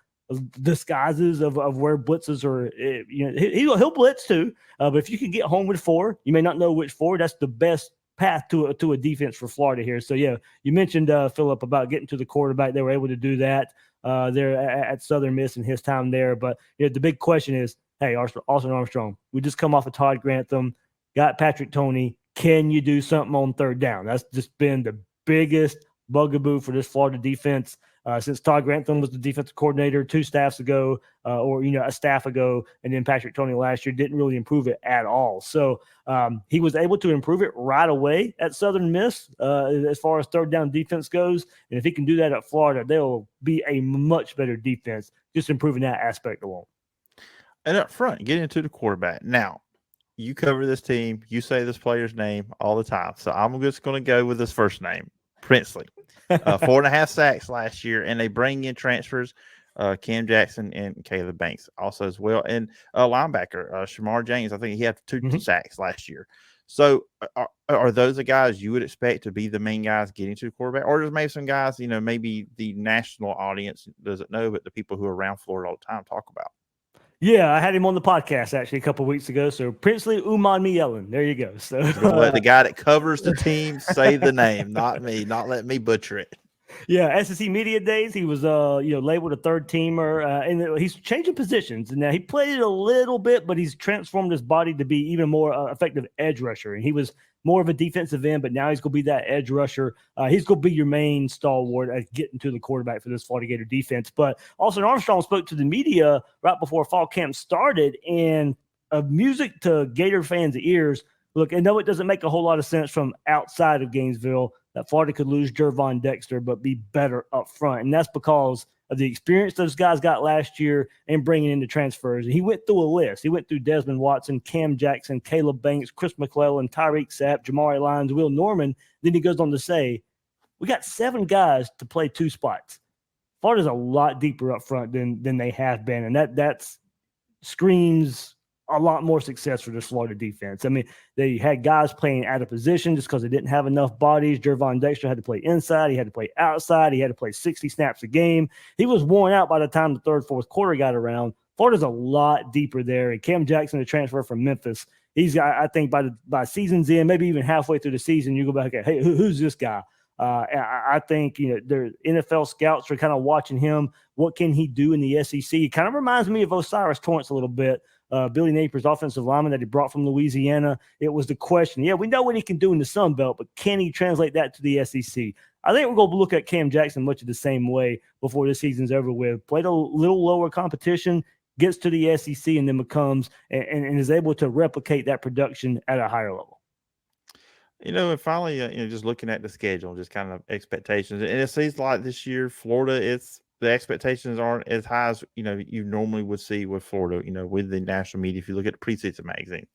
disguises of where blitzes are. He'll blitz too. But if you can get home with 4, you may not know which 4. That's the best path to a defense for Florida here. So yeah, you mentioned Phillip about getting to the quarterback. They were able to do that there at Southern Miss in his time there. But the big question is, hey, Austin Armstrong, we just come off of Todd Grantham, got Patrick Toney. Can you do something on 3rd down? That's just been the biggest bugaboo for this Florida defense since Todd Grantham was the defensive coordinator 2 staffs ago, or a staff ago, and then Patrick Toney last year didn't really improve it at all. So he was able to improve it right away at Southern Miss as far as 3rd down defense goes. And if he can do that at Florida, they'll be a much better defense, just improving that aspect alone. And up front, get into the quarterback. Now, you cover this team. You say this player's name all the time. So I'm just going to go with his first name, Princely. 4.5 sacks last year, and they bring in transfers, Cam Jackson and Caleb Banks also as well. And linebacker, Shamar James, I think he had 2 sacks last year. So are those the guys you would expect to be the main guys getting to the quarterback? Or there's maybe some guys, maybe the national audience doesn't know, but the people who are around Florida all the time talk about? Yeah, I had him on the podcast actually a couple of weeks ago. So Princely Umanmielen. There you go. So let the guy that covers the team say the name, not me. Not let me butcher it. Yeah, SEC Media Days, he was labeled a third teamer, and he's changing positions. And now he played a little bit, but he's transformed his body to be even more effective edge rusher. And he was more of a defensive end, but now he's going to be that edge rusher. He's going to be your main stalwart at getting to the quarterback for this Florida Gator defense. But Austin Armstrong spoke to the media right before fall camp started, and music to Gator fans' ears. Look, I know it doesn't make a whole lot of sense from outside of Gainesville that Florida could lose Jervon Dexter, but be better up front. And that's because of the experience those guys got last year and bringing in the transfers. And he went through a list. He went through Desmond Watson, Cam Jackson, Caleb Banks, Chris McClellan, Tyreek Sapp, Jamari Lyons, Will Norman. Then he goes on to say, we got 7 guys to play 2 spots. Florida's a lot deeper up front than they have been. And that's screams a lot more success for this Florida defense. I mean, they had guys playing out of position just because they didn't have enough bodies. Jervon Dexter had to play inside. He had to play outside. He had to play 60 snaps a game. He was worn out by the time the third, fourth quarter got around. Florida's a lot deeper there. And Cam Jackson, the transfer from Memphis, he's got, I think by season's end, maybe even halfway through the season, you go back and, hey, who's this guy? I think, their NFL scouts are kind of watching him. What can he do in the SEC? It kind of reminds me of Osiris Torrance a little bit. Billy Napier's offensive lineman that he brought from Louisiana. It was the question. Yeah, we know what he can do in the Sun Belt, but can he translate that to the SEC? I think we're going to look at Cam Jackson much of the same way before the season's over with. Played a little lower competition, gets to the SEC, and then becomes and is able to replicate that production at a higher level. And finally, just looking at the schedule, just kind of expectations. And it seems like this year, Florida, the expectations aren't as high as, you normally would see with Florida, with the national media. If you look at the preseason magazine,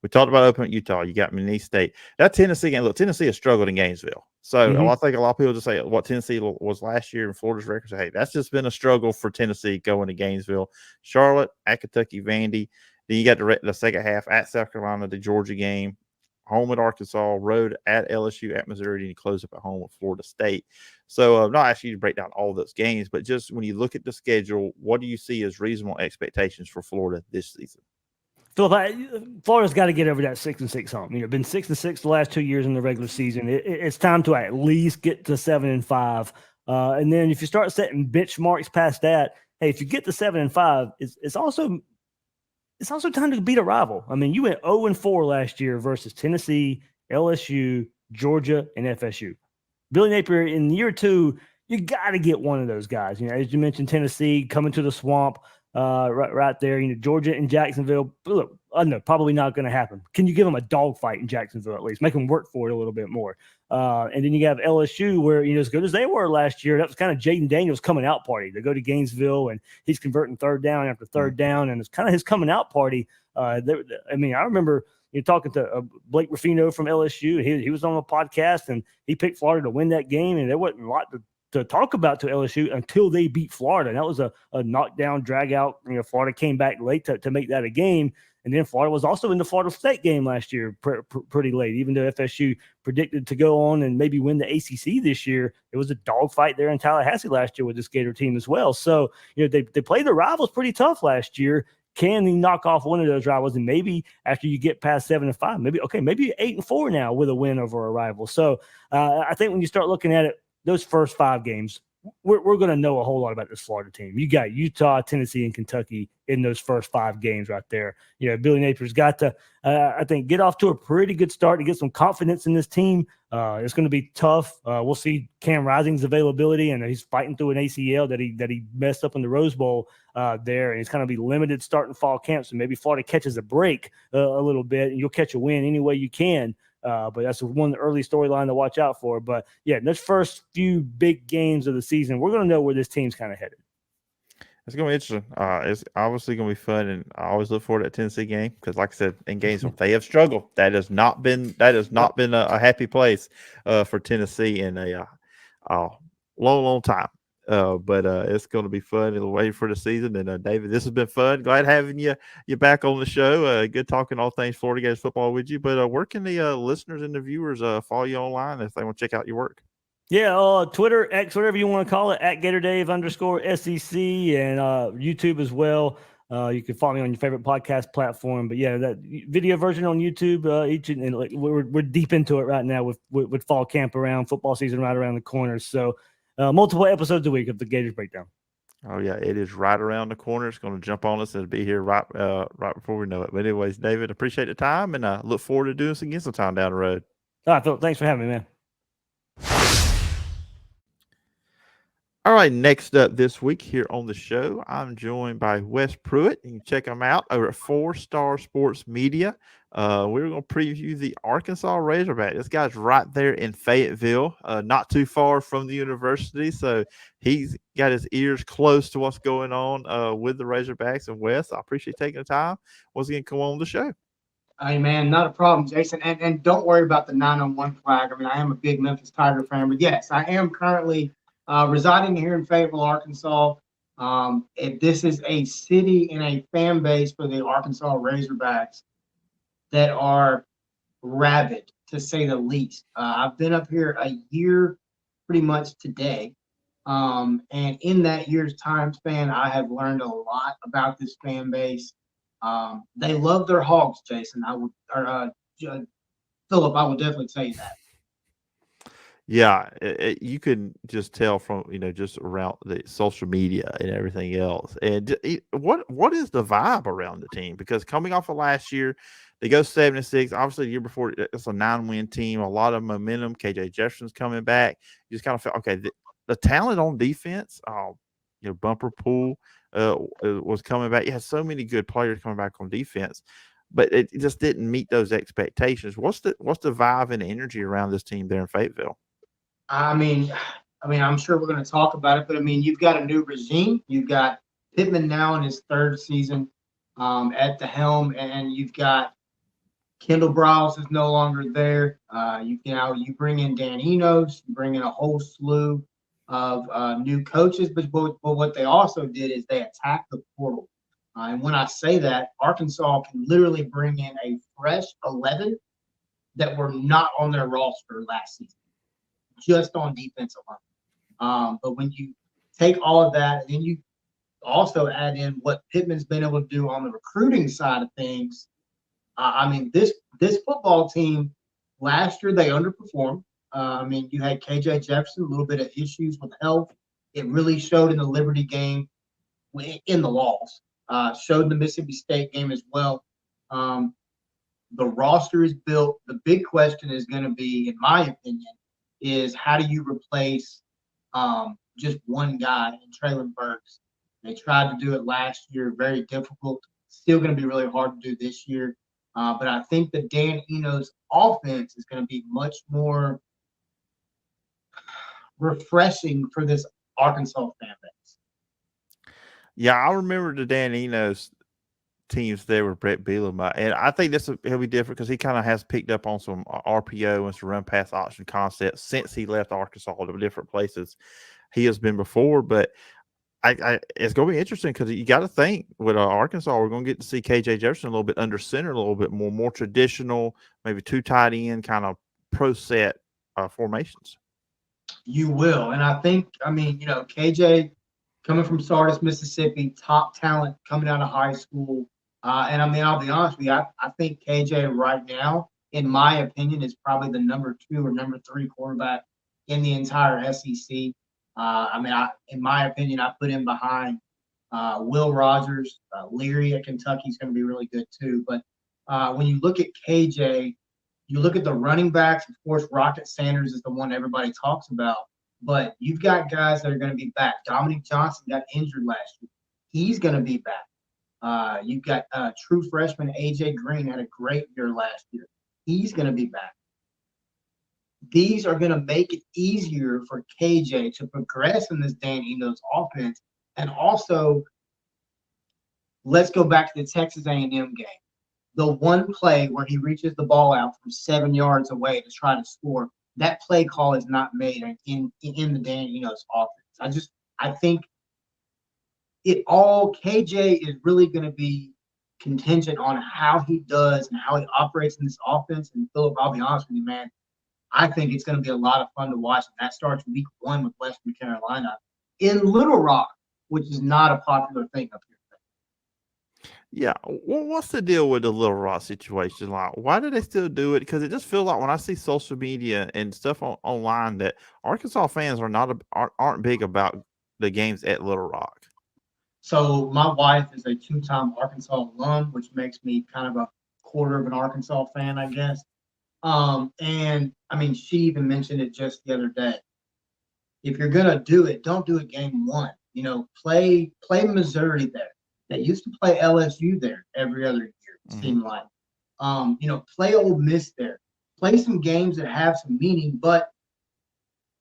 we talked about opening Utah. You got McNeese State. That Tennessee game, look, Tennessee has struggled in Gainesville. So I think a lot of people just say what Tennessee was last year in Florida's record. Say, hey, that's just been a struggle for Tennessee going to Gainesville. Charlotte, at Kentucky, Vandy. Then you got the second half at South Carolina, the Georgia game. Home at Arkansas, road at LSU, at Missouri, and you close up at home with Florida State. So I'm not asking you to break down all those games, but just when you look at the schedule, what do you see as reasonable expectations for Florida this season? Phillip, Florida's got to get over that 6-6 hump. Been 6-6 the last 2 years in the regular season. It's time to at least get to 7-5. And then if you start setting benchmarks past that, hey, if you get to 7-5, it's also time to beat a rival. I mean, you went 0-4 last year versus Tennessee, LSU, Georgia, and FSU. Billy Napier, in year 2, you got to get one of those guys. As you mentioned, Tennessee coming to the swamp right there. Georgia and Jacksonville. Look, I know probably not going to happen. Can you give them a dogfight in Jacksonville at least? Make them work for it a little bit more. And then you have LSU, where as good as they were last year, that was kind of Jaden Daniels' coming out party. They go to Gainesville and he's converting third down after third down, and it's kind of his coming out party. I remember talking to Blake Ruffino from LSU. He was on a podcast and he picked Florida to win that game, and there wasn't a lot to talk about to LSU until they beat Florida. And that was a knockdown, drag out. Florida came back late to make that a game. And then Florida was also in the Florida State game last year pretty late, even though FSU predicted to go on and maybe win the ACC this year. It was a dogfight there in Tallahassee last year with this Gator team as well. So, they played the rivals pretty tough last year. Can he knock off one of those rivals? And maybe after you get past 7-5, maybe 8-4 now with a win over a rival. So I think when you start looking at it, those first 5 games, we're going to know a whole lot about this Florida team. You got Utah, Tennessee, and Kentucky in those first 5 games right there. Billy Napier's got to, I think, get off to a pretty good start to get some confidence in this team. It's going to be tough. We'll see Cam Rising's availability, and he's fighting through an ACL that he messed up in the Rose Bowl there, and he's going to be limited starting fall camp. So maybe Florida catches a break a little bit, and you'll catch a win any way you can. But that's one early storyline to watch out for. But yeah, those first few big games of the season, we're going to know where this team's kind of headed. It's going to be interesting. It's obviously going to be fun, and I always look forward to that Tennessee game because, like I said, in Gainesville, they have struggled. That has not been a happy place for Tennessee in a long time. But it's going to be fun. It'll wait for the season. And David, this has been fun. Glad having you back on the show. Good talking all things Florida Gators football with you. But where can the listeners and the viewers follow you online if they want to check out your work? Yeah, Twitter, X, whatever you want to call it, at GatorDave_SEC, and YouTube as well. You can follow me on your favorite podcast platform. But yeah, that video version on YouTube. We're deep into it right now with fall camp around, football season right around the corner. So multiple episodes a week of the Gators Breakdown. Oh yeah, it is right around the corner. It's going to jump on us and it'll be here right before we know it. But anyways, David, appreciate the time and look forward to doing this again sometime down the road. All right, Phil, thanks for having me, man. All right, next up this week here on the show, I'm joined by Wes Pruett. You can check him out over at 4-Star Sports Media. We're going to preview the Arkansas Razorbacks. This guy's right there in Fayetteville, not too far from the university. So he's got his ears close to what's going on with the Razorbacks. And Wes, I appreciate taking the time. Once again, come on the show. Hey, man, not a problem, Jason. And don't worry about the 9-on-1 flag. I mean, I am a big Memphis Tiger fan. But, yes, I am currently residing here in Fayetteville, Arkansas. This is a city and a fan base for the Arkansas Razorbacks that are rabid, to say the least. I've been up here a year pretty much today. And in that year's time span, I have learned a lot about this fan base. They love their Hogs, Jason. Phillip, I would definitely say that. Yeah, you can just tell from, just around the social media and everything else. And what is the vibe around the team? Because coming off of last year, they go 7-6. Obviously, the year before, it's a 9-win team, a lot of momentum. KJ Jefferson's coming back. You just kind of felt, okay, the talent on defense, Bumper Pool was coming back. You had so many good players coming back on defense, but it just didn't meet those expectations. What's the vibe and energy around this team there in Fayetteville? I mean, I'm sure we're going to talk about it, but I mean, you've got a new regime. You've got Pittman now in his third season at the helm, and you've got Kendall Briles is no longer there. You bring in Dan Enos, you bring in a whole slew of new coaches, but what they also did is they attacked the portal. And when I say that, Arkansas can literally bring in a fresh 11 that were not on their roster last season, just on defense alone. But when you take all of that, and then you also add in what Pittman's been able to do on the recruiting side of things, this football team last year, they underperformed. You had KJ Jefferson, a little bit of issues with health. It really showed in the Liberty game, in the loss, showed in the Mississippi State game as well. The roster is built. The big question is going to be, in my opinion, is how do you replace just one guy in Traylon Burks? They tried to do it last year, very difficult. Still going to be really hard to do this year. But I think that Dan Enos' offense is going to be much more refreshing for this Arkansas fan base. Yeah, I remember the Dan Enos teams there with Brett Bielema, and I think he'll be different because he kind of has picked up on some RPO and some run pass option concepts since he left Arkansas to different places he has been before. But it's going to be interesting because you got to think with Arkansas, we're going to get to see KJ Jefferson a little bit under center, a little bit more traditional, maybe 2 tight end kind of pro set formations. You will. And I think, KJ coming from Sardis, Mississippi, top talent coming out of high school. I'll be honest with you, I think KJ right now, in my opinion, is probably the number 2 or number 3 quarterback in the entire SEC. In my opinion, I put him behind Will Rogers. Leary at Kentucky is going to be really good too. But when you look at KJ, you look at the running backs. Of course, Rocket Sanders is the one everybody talks about. But you've got guys that are going to be back. Dominic Johnson got injured last year. He's going to be back. You've got true freshman A.J. Green had a great year last year. He's going to be back. These are going to make it easier for KJ to progress in this Dan Enos offense. And also, let's go back to the Texas A&M game. The one play where he reaches the ball out from 7 yards away to try to score, that play call is not made in the Dan Enos offense. I think KJ is really going to be contingent on how he does and how he operates in this offense. And Phillip, I'll be honest with you, man, I think it's going to be a lot of fun to watch. And that starts week 1 with Western Carolina in Little Rock, which is not a popular thing up here. Yeah, what's the deal with the Little Rock situation? Like, why do they still do it? Because it just feels like when I see social media and stuff online that Arkansas fans are aren't big about the games at Little Rock. So my wife is a two-time Arkansas alum, which makes me kind of a quarter of an Arkansas fan, I guess. And I mean, she even mentioned it just the other day. If you're gonna do it, don't do it game one. You know, play Missouri there. They used to play LSU there every other year, it seemed like. You know, play Ole Miss there. Play some games that have some meaning, but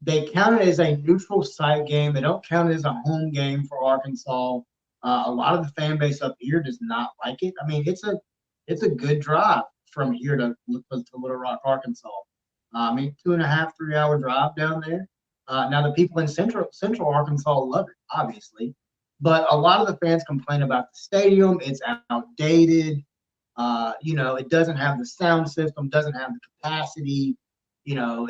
they count it as a neutral site game. They don't count it as a home game for Arkansas. A lot of the fan base up here does not like it. I mean, it's a good drive from here to Little Rock, Arkansas. I mean, 2.5, 3 hour drive down there. Now the people in Central Arkansas love it, obviously, but a lot of the fans complain about the stadium. It's outdated. You know, it doesn't have the sound system, doesn't have the capacity. You know,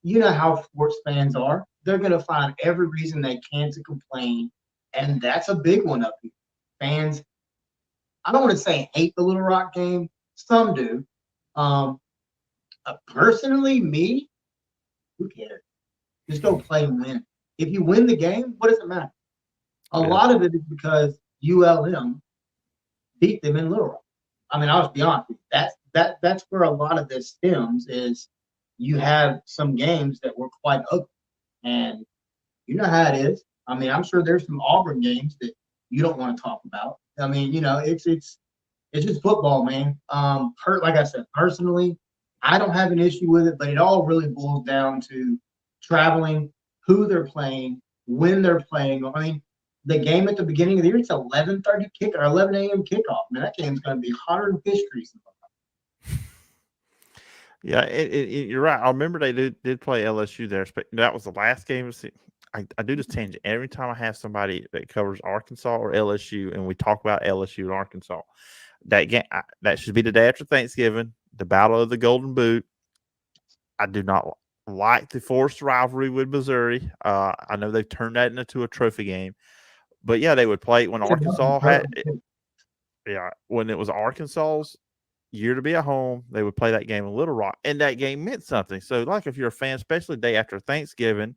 you know how sports fans are. They're going to find every reason they can to complain, and that's a big one up here. Fans, I don't want to say hate the Little Rock game. Some do. Personally, me, who cares? Just go play and win. If you win the game, what does it matter? A lot of it is because ULM beat them in Little Rock. I mean, I'll just be honest with you. That's where a lot of this stems is you have some games that were quite ugly. And you know how it is. I mean, I'm sure there's some Auburn games that you don't want to talk about. I mean, you know, it's just football, man. Like I said, personally, I don't have an issue with it, but it all really boils down to traveling, who they're playing, when they're playing. I mean, the game at the beginning of the year, it's 11:30 kick or 11 a.m. kickoff. Man, that game's going to be hotter than fish grease. Yeah, you're right. I remember they did play LSU there. But that was the last game. I do this tangent every time I have somebody that covers Arkansas or LSU, and we talk about LSU and Arkansas. That game that should be the day after Thanksgiving, the Battle of the Golden Boot. I do not like the forced rivalry with Missouri. I know they've turned that into a trophy game, but yeah, they would play when Arkansas had. Yeah, when it was Arkansas's year to be at home, they would play that game in Little Rock, and that game meant something. So, like, if you're a fan, especially the day after Thanksgiving,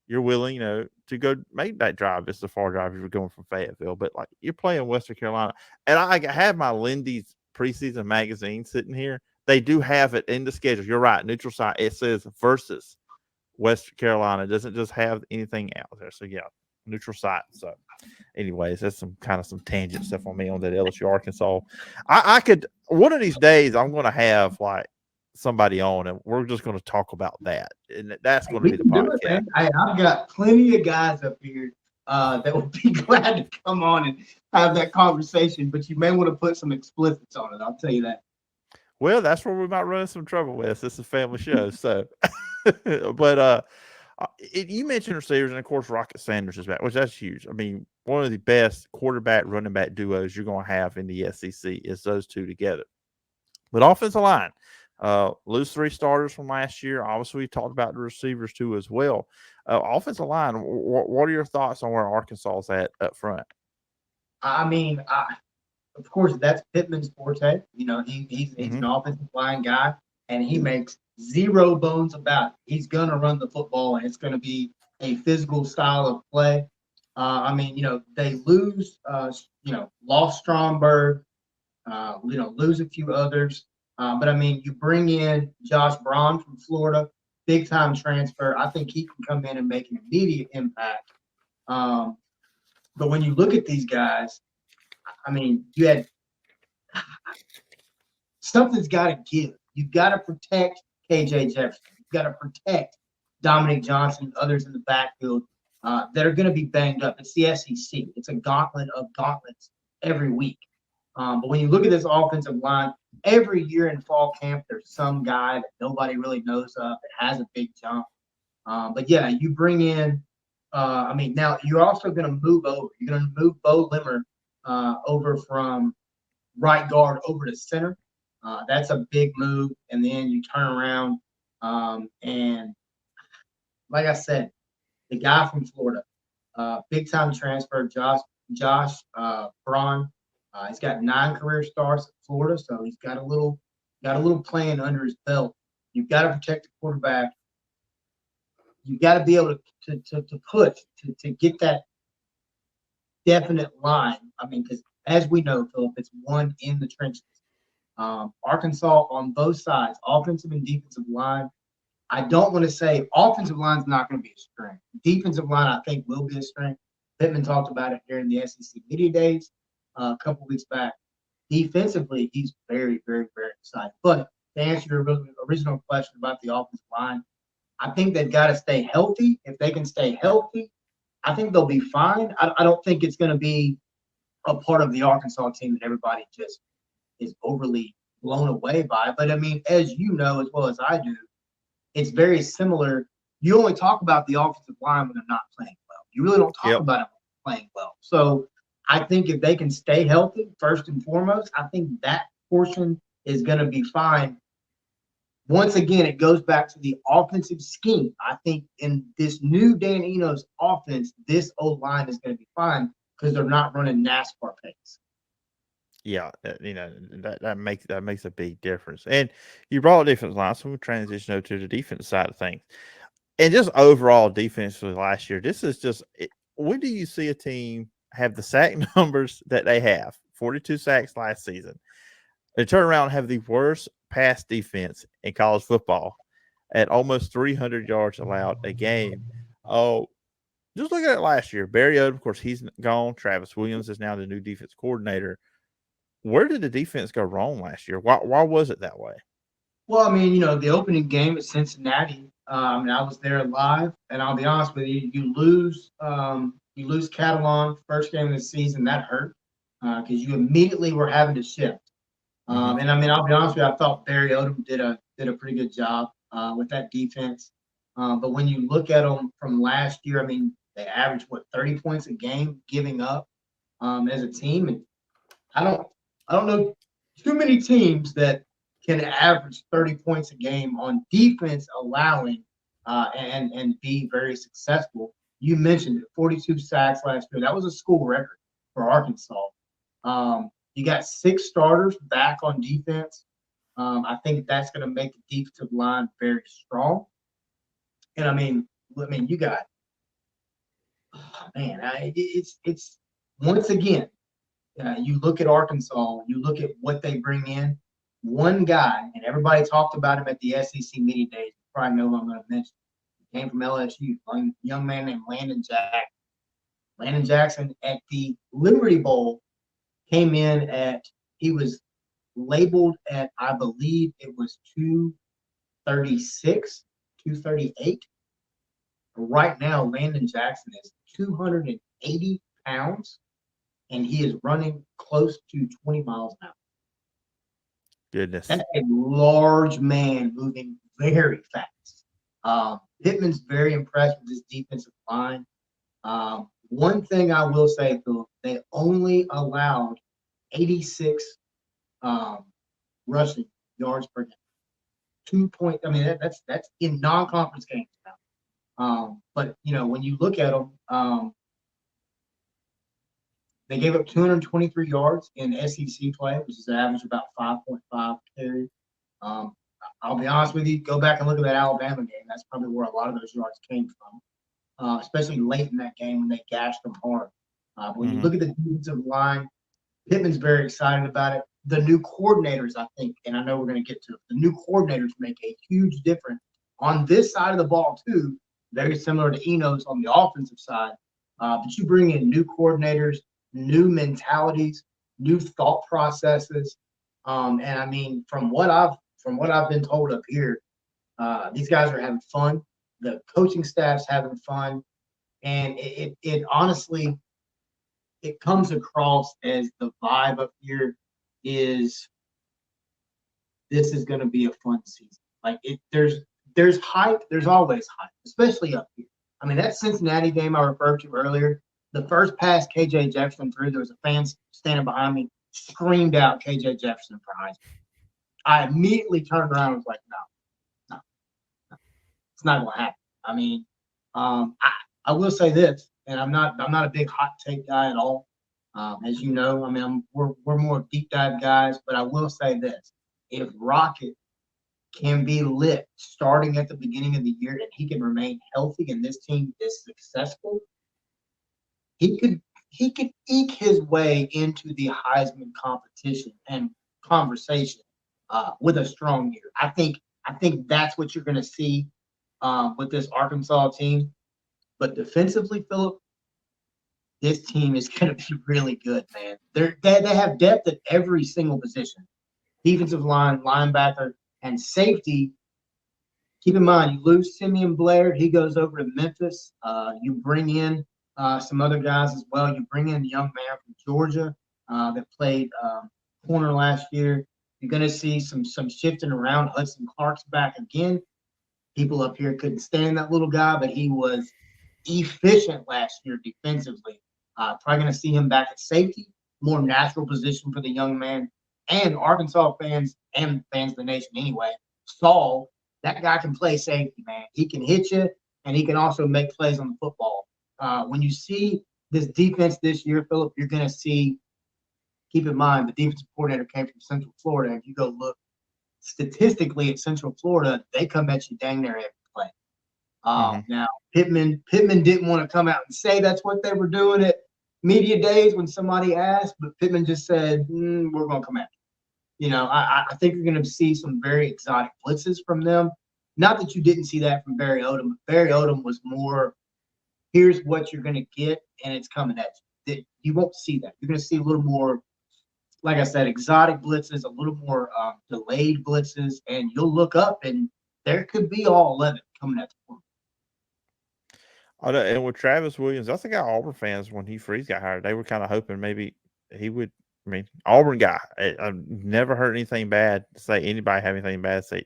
you're willing, you know, to go make that drive. It's a far drive if you're going from Fayetteville, but like you're playing Western Carolina, and I have my Lindy's preseason magazine sitting here. They do have it in the schedule. You're right, neutral site. It says versus Western Carolina. It doesn't just have anything out there. So yeah, neutral site. So, anyways, that's some tangent stuff on me on that LSU Arkansas. I could one of these days I'm going to have like somebody on and we're just going to talk about that, and that's going to be the podcast. I've got plenty of guys up here that would be glad to come on and have that conversation, but you may want to put some explicits on it. I'll tell you that. Well, that's where we might run into some trouble with. This is a family show, so. But you mentioned receivers, and of course, Rocket Sanders is back, which that's huge. I mean, one of the best quarterback running back duos you're going to have in the SEC is those two together. But offensive line, lose 3 starters from last year. Obviously, we talked about the receivers too as well. Offensive line, what are your thoughts on where Arkansas is at up front? I mean, of course, that's Pittman's forte. You know, he's an offensive line guy, and he makes zero bones about it. He's going to run the football, and it's going to be a physical style of play. I mean, you know, they lose, lost Stromberg, lose a few others. But, I mean, you bring in Josh Braun from Florida, big-time transfer. I think he can come in and make an immediate impact. But when you look at these guys, I mean, something's got to give. You've got to protect KJ Jefferson. You've got to protect Dominic Johnson and others in the backfield that are going to be banged up. It's the SEC. It's a gauntlet of gauntlets every week. But when you look at this offensive line, every year in fall camp, there's some guy that nobody really knows of that has a big jump. But, yeah, you bring in now you're also going to move over. You're going to move Bo Limmer over from right guard over to center. That's a big move. And then you turn around and, like I said, the guy from Florida, big-time transfer, Josh Braun. He's got 9 career starts at Florida, so he's got a little playing under his belt. You've got to protect the quarterback. You've got to be able to push to get that definite line. I mean, because as we know, Phillip, it's one in the trenches. Arkansas on both sides, offensive and defensive line. I don't want to say offensive line is not going to be a strength. Defensive line, I think, will be a strength. Pittman talked about it during the SEC media days a couple weeks back. Defensively, he's very, very, very excited. But to answer your original question about the offensive line, I think they've got to stay healthy. If they can stay healthy, I think they'll be fine. I don't think it's going to be a part of the Arkansas team that everybody just is overly blown away by. But, I mean, as you know as well as I do, it's very similar. You only talk about the offensive line when they're not playing well. You really don't talk about it when they're playing well. So I think if they can stay healthy, first and foremost, I think that portion is going to be fine. Once again, it goes back to the offensive scheme. I think in this new Dan Eno's offense, this O-line is going to be fine because they're not running NASCAR pace. Yeah, that makes a big difference. And you brought a defense line, so we'll transition over to the defense side of things. And just overall defensively last year, this is just when do you see a team have the sack numbers that they have? 42 sacks last season. They turn around and have the worst pass defense in college football at almost 300 yards allowed a game. Oh, just look at it last year. Barry Odom, of course, he's gone. Travis Williams is now the new defense coordinator. Where did the defense go wrong last year? Why was it that way? Well, I mean, the opening game at Cincinnati, and I was there live, and I'll be honest with you, you lose Catalon first game of the season. That hurt because you immediately were having to shift. And I mean, I'll be honest with you, I thought Barry Odom did a pretty good job with that defense. But when you look at them from last year, I mean, they averaged 30 points a game giving up as a team, and I don't know too many teams that can average 30 points a game on defense, allowing and be very successful. You mentioned it, 42 sacks last year. That was a school record for Arkansas. You got 6 starters back on defense. I think that's going to make the defensive line very strong. And I mean, you got, it's once again, you look at Arkansas, you look at what they bring in. One guy, and everybody talked about him at the SEC media days. You probably know who I'm going to mention. He came from LSU, a young man named Landon Jackson. Landon Jackson at the Liberty Bowl came in he was labeled at, I believe it was 236, 238. Right now, Landon Jackson is 280 pounds, and he is running close to 20 miles an hour. Goodness. That's a large man moving very fast. Pittman's very impressed with his defensive line. One thing I will say, Phil, they only allowed 86 rushing yards per game. 2 point. I mean, that's in non-conference games now. But when you look at them, they gave up 223 yards in SEC play, which is an average of about 5.5 carry. I'll be honest with you, go back and look at that Alabama game. That's probably where a lot of those yards came from, especially late in that game when they gashed them hard. But when you look at the defensive line, Pittman's very excited about it. The new coordinators, I think, and I know we're going to get to it, the new coordinators make a huge difference on this side of the ball too, very similar to Eno's on the offensive side. But you bring in new coordinators, new mentalities, new thought processes. And I mean, from what I've been told up here, these guys are having fun. The coaching staff's having fun. And it honestly, it comes across as the vibe up here is this is going to be a fun season. Like there's hype. There's always hype, especially up here. I mean, that Cincinnati game I referred to earlier, the first pass KJ Jefferson threw, there was a fan standing behind me, screamed out KJ Jefferson for Heisman. I immediately turned around and was like, no, it's not going to happen. I mean, I will say this, and I'm not a big hot take guy at all. As you know, I mean, we're more deep dive guys, but I will say this: if Rocket can be lit starting at the beginning of the year, and he can remain healthy, and this team is successful, he could eke his way into the Heisman competition and conversation with a strong year. I think that's what you're going to see with this Arkansas team. But defensively, Phillip, this team is going to be really good, man. They have depth at every single position: defensive line, linebacker, and safety. Keep in mind, you lose Simeon Blair, he goes over to Memphis. You bring in some other guys as well. You bring in the young man from Georgia that played corner last year. You're going to see some shifting around. Hudson Clark's back again. People up here couldn't stand that little guy, but he was efficient last year defensively. Probably going to see him back at safety, more natural position for the young man. And Arkansas fans and fans of the nation anyway saw that guy can play safety, man. He can hit you, and he can also make plays on the football. When you see this defense this year, Phillip, you're going to see, keep in mind, the defensive coordinator came from Central Florida. If you go look statistically at Central Florida, they come at you dang near every play. Now, Pittman didn't want to come out and say that's what they were doing at media days when somebody asked, but Pittman just said, we're going to come at you. You know, I think you're going to see some very exotic blitzes from them. Not that you didn't see that from Barry Odom, but Barry Odom was more, here's what you're going to get, and it's coming at you. You won't see that. You're going to see a little more, like I said, exotic blitzes, a little more delayed blitzes, and you'll look up, and there could be all 11 coming at the point. And with Travis Williams, that's the guy Auburn fans, when Hugh Freeze got hired, they were kind of hoping maybe he would. I mean, Auburn guy. I've never heard anything bad say anybody have anything bad to say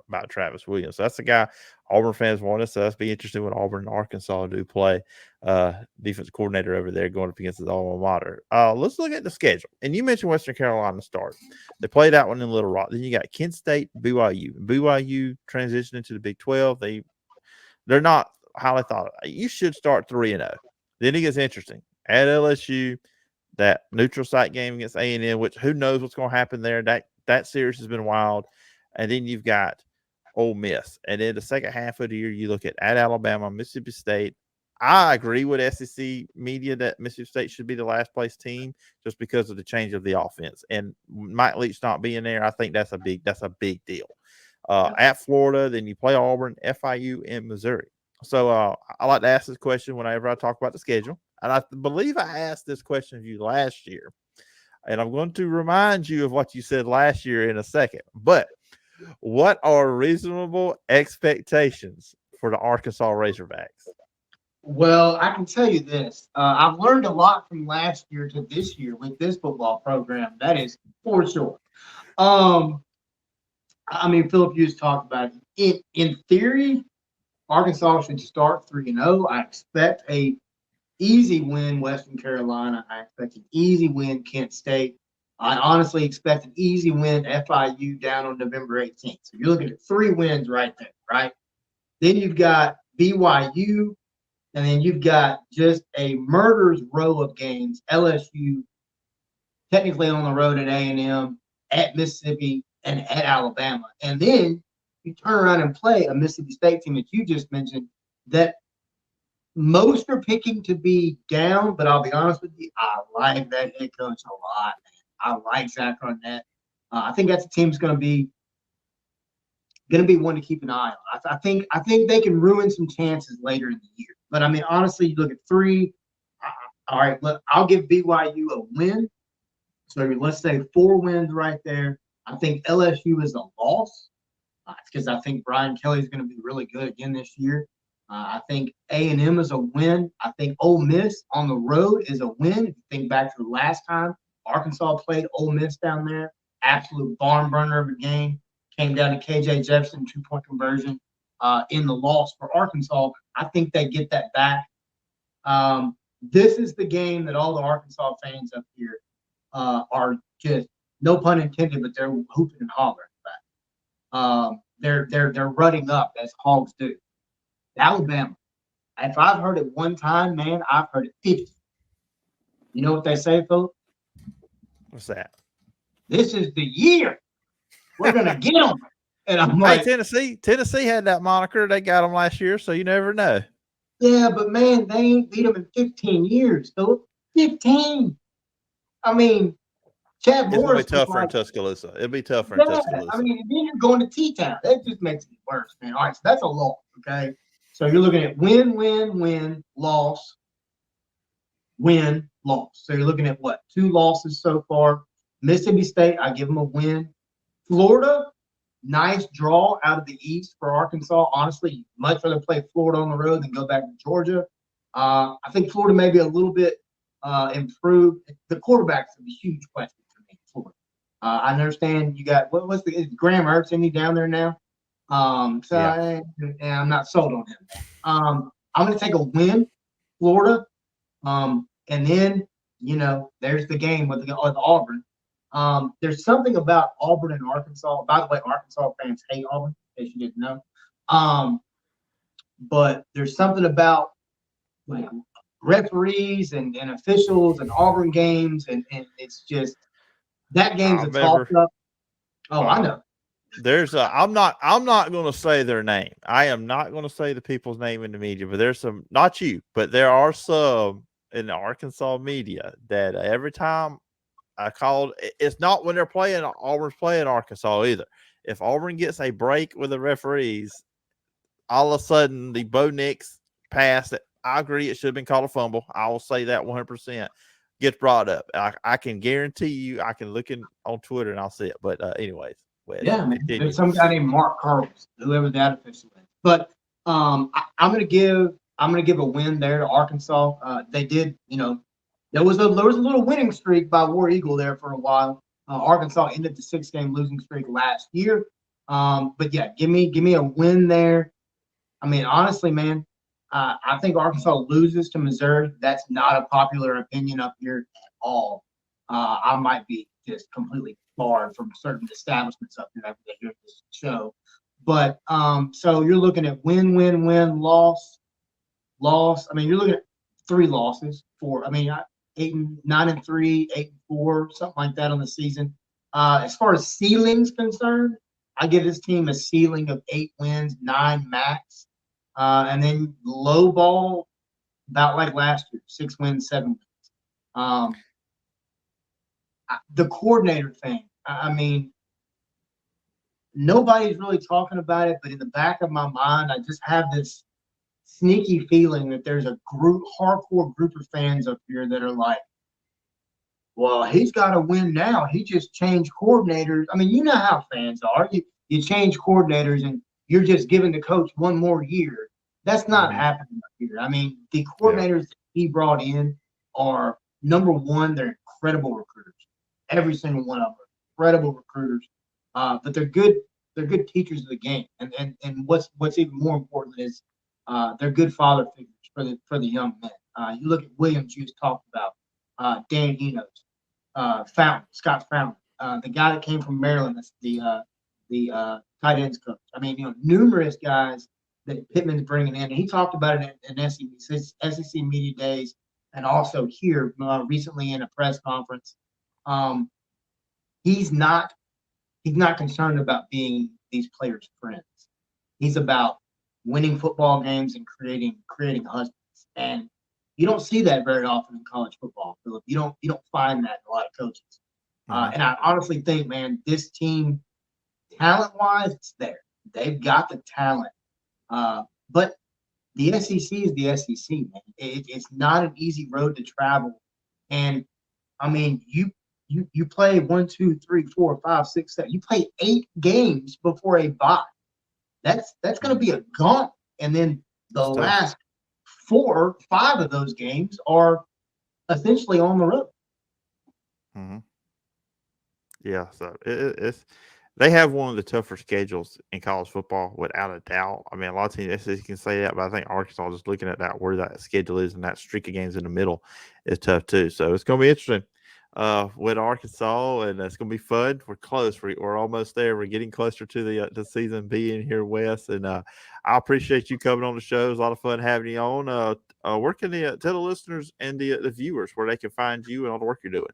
about Travis Williams. So that's the guy Auburn fans want us. So let's be interested what Auburn and Arkansas do play. Defensive coordinator over there going up against his alma mater. Let's look at the schedule. And you mentioned Western Carolina to start. They played that one in Little Rock. Then you got Kent State, BYU. BYU transitioned into the Big 12. They're not highly thought of. You should start 3-0. Then it gets interesting at LSU. That neutral site game against A&M, which who knows what's going to happen there. That series has been wild. And then you've got Ole Miss. And then the second half of the year, you look at Alabama, Mississippi State. I agree with SEC media that Mississippi State should be the last place team just because of the change of the offense. And Mike Leach not being there, I think that's a big deal. At Florida, then you play Auburn, FIU, and Missouri. So I like to ask this question whenever I talk about the schedule. And I believe I asked this question of you last year. And I'm going to remind you of what you said last year in a second. But what are reasonable expectations for the Arkansas Razorbacks? Well, I can tell you this. I've learned a lot from last year to this year with this football program. That is for sure. I mean, Phillip, you just talked about it. In theory, Arkansas should start 3-0. I expect a easy win, Western Carolina. I expect an easy win, Kent State. I honestly expect an easy win, FIU, down on November 18th. So you're looking at 3 wins right there, right? Then you've got BYU, and then you've got just a murderer's row of games. LSU, technically on the road at A&M, at Mississippi, and at Alabama. And then you turn around and play a Mississippi State team that you just mentioned that most are picking to be down, but I'll be honest with you, I like that head coach a lot, man. I like Zach Arnett. I think that's a team's going to be one to keep an eye on. I think they can ruin some chances later in the year. But I mean, honestly, you look at 3. All right, look, I'll give BYU a win. So let's say 4 wins right there. I think LSU is a loss because I think Brian Kelly is going to be really good again this year. I think A&M is a win. I think Ole Miss on the road is a win. If you think back to the last time Arkansas played Ole Miss down there, absolute barn burner of a game. Came down to KJ Jefferson, 2-point conversion in the loss for Arkansas. I think they get that back. This is the game that all the Arkansas fans up here are just, no pun intended, but they're hooping and hollering about. They're running up as Hogs do. Alabama. If I've heard it one time, man, I've heard it 50. You know what they say, Phillip? What's that? This is the year we're gonna get them. And I'm like, hey, Tennessee had that moniker. They got them last year, so you never know. yeah, but man, they ain't beat them in 15 years, Phillip. 15. I mean, Chad It's gonna Morris. be tougher in Tuscaloosa. It'll be tougher in Tuscaloosa. I mean, then you're going to T-Town. That just makes it worse, man. All right, so that's a loss, okay? So you're looking at win, loss, win, loss. So you're looking at what? 2 losses so far. Mississippi State, I give them a win. Florida, nice draw out of the East for Arkansas. Honestly, much rather play Florida on the road than go back to Georgia. I think Florida may be a little bit improved. The quarterback's a huge question for me. Florida. I understand you got is Graham Mertz any down there now? I'm not sold on him. I'm going to take a win, Florida, and then there's the game with Auburn. There's something about Auburn and Arkansas. By the way, Arkansas fans hate Auburn, in case you didn't know. But there's something about referees and officials and Auburn games, and it's just that game's a toss-up. Oh, I know. There's I'm not going to say their name. I am not going to say the people's name in the media, but there's some, not you, but there are some in the Arkansas media that every time I called, it's not when they're playing, Auburn's playing Arkansas either. If Auburn gets a break with the referees, all of a sudden the Bo Nix pass that I agree it should have been called a fumble. I will say that 100% gets brought up. I can guarantee you, I can look on Twitter and I'll see it. But anyways. Yeah, man. There's some guy named Mark Carlos, whoever that official is. But I'm gonna give a win there to Arkansas. They did, there was a little winning streak by War Eagle there for a while. Arkansas ended the 6-game losing streak last year. But yeah, give me a win there. I mean, honestly, man, I think Arkansas loses to Missouri. That's not a popular opinion up here at all. I might be just completely barred from certain establishments up here after they hear this show. But so you're looking at win, loss. I mean, you're looking at 3 losses, 4. I mean, 9-3, 8-4, something like that on the season. As far as ceiling's concerned, I give this team a ceiling of 8 wins, 9 max. And then low ball, about like last year, 6 wins, 7 wins. The coordinator thing, I mean, nobody's really talking about it, but in the back of my mind, I just have this sneaky feeling that there's a hardcore group of fans up here that are like, well, he's got to win now. He just changed coordinators. I mean, you know how fans are. You change coordinators and you're just giving the coach one more year. That's not happening up here. I mean, the coordinators that he brought in are, number one, they're incredible recruiters. Every single one of them are incredible recruiters. But they're good teachers of the game. And what's even more important is they're good father figures for the young men. You look at Williams, you just talked about, Dan Enos, Scott Fountain, the guy that came from Maryland, that's the tight ends coach. I mean, numerous guys that Pittman's bringing in. And he talked about it in SEC Media Days and also here recently in a press conference. He's not concerned about being these players' friends. He's about winning football games and creating husbands. And you don't see that very often in college football, Phillip. You don't find that in a lot of coaches. And I honestly think, man, this team, talent-wise, it's there. They've got the talent. But the SEC is the SEC, man. It's not an easy road to travel. And I mean, you play 1, 2, 3, 4, 5, 6, 7. You play 8 games before a bye. That's going to be a gauntlet. And then the last 4, 5 of those games are essentially on the road. Mm-hmm. Yeah, so it's they have one of the tougher schedules in college football, without a doubt. I mean, a lot of teams can say that, but I think Arkansas, just looking at that, where that schedule is and that streak of games in the middle, is tough too. So it's going to be interesting. with Arkansas, and it's going to be fun. We're close. We're almost there. We're getting closer to the season being here, Wes. And I appreciate you coming on the show. It was a lot of fun having you on. Where can tell the listeners and the viewers where they can find you and all the work you're doing?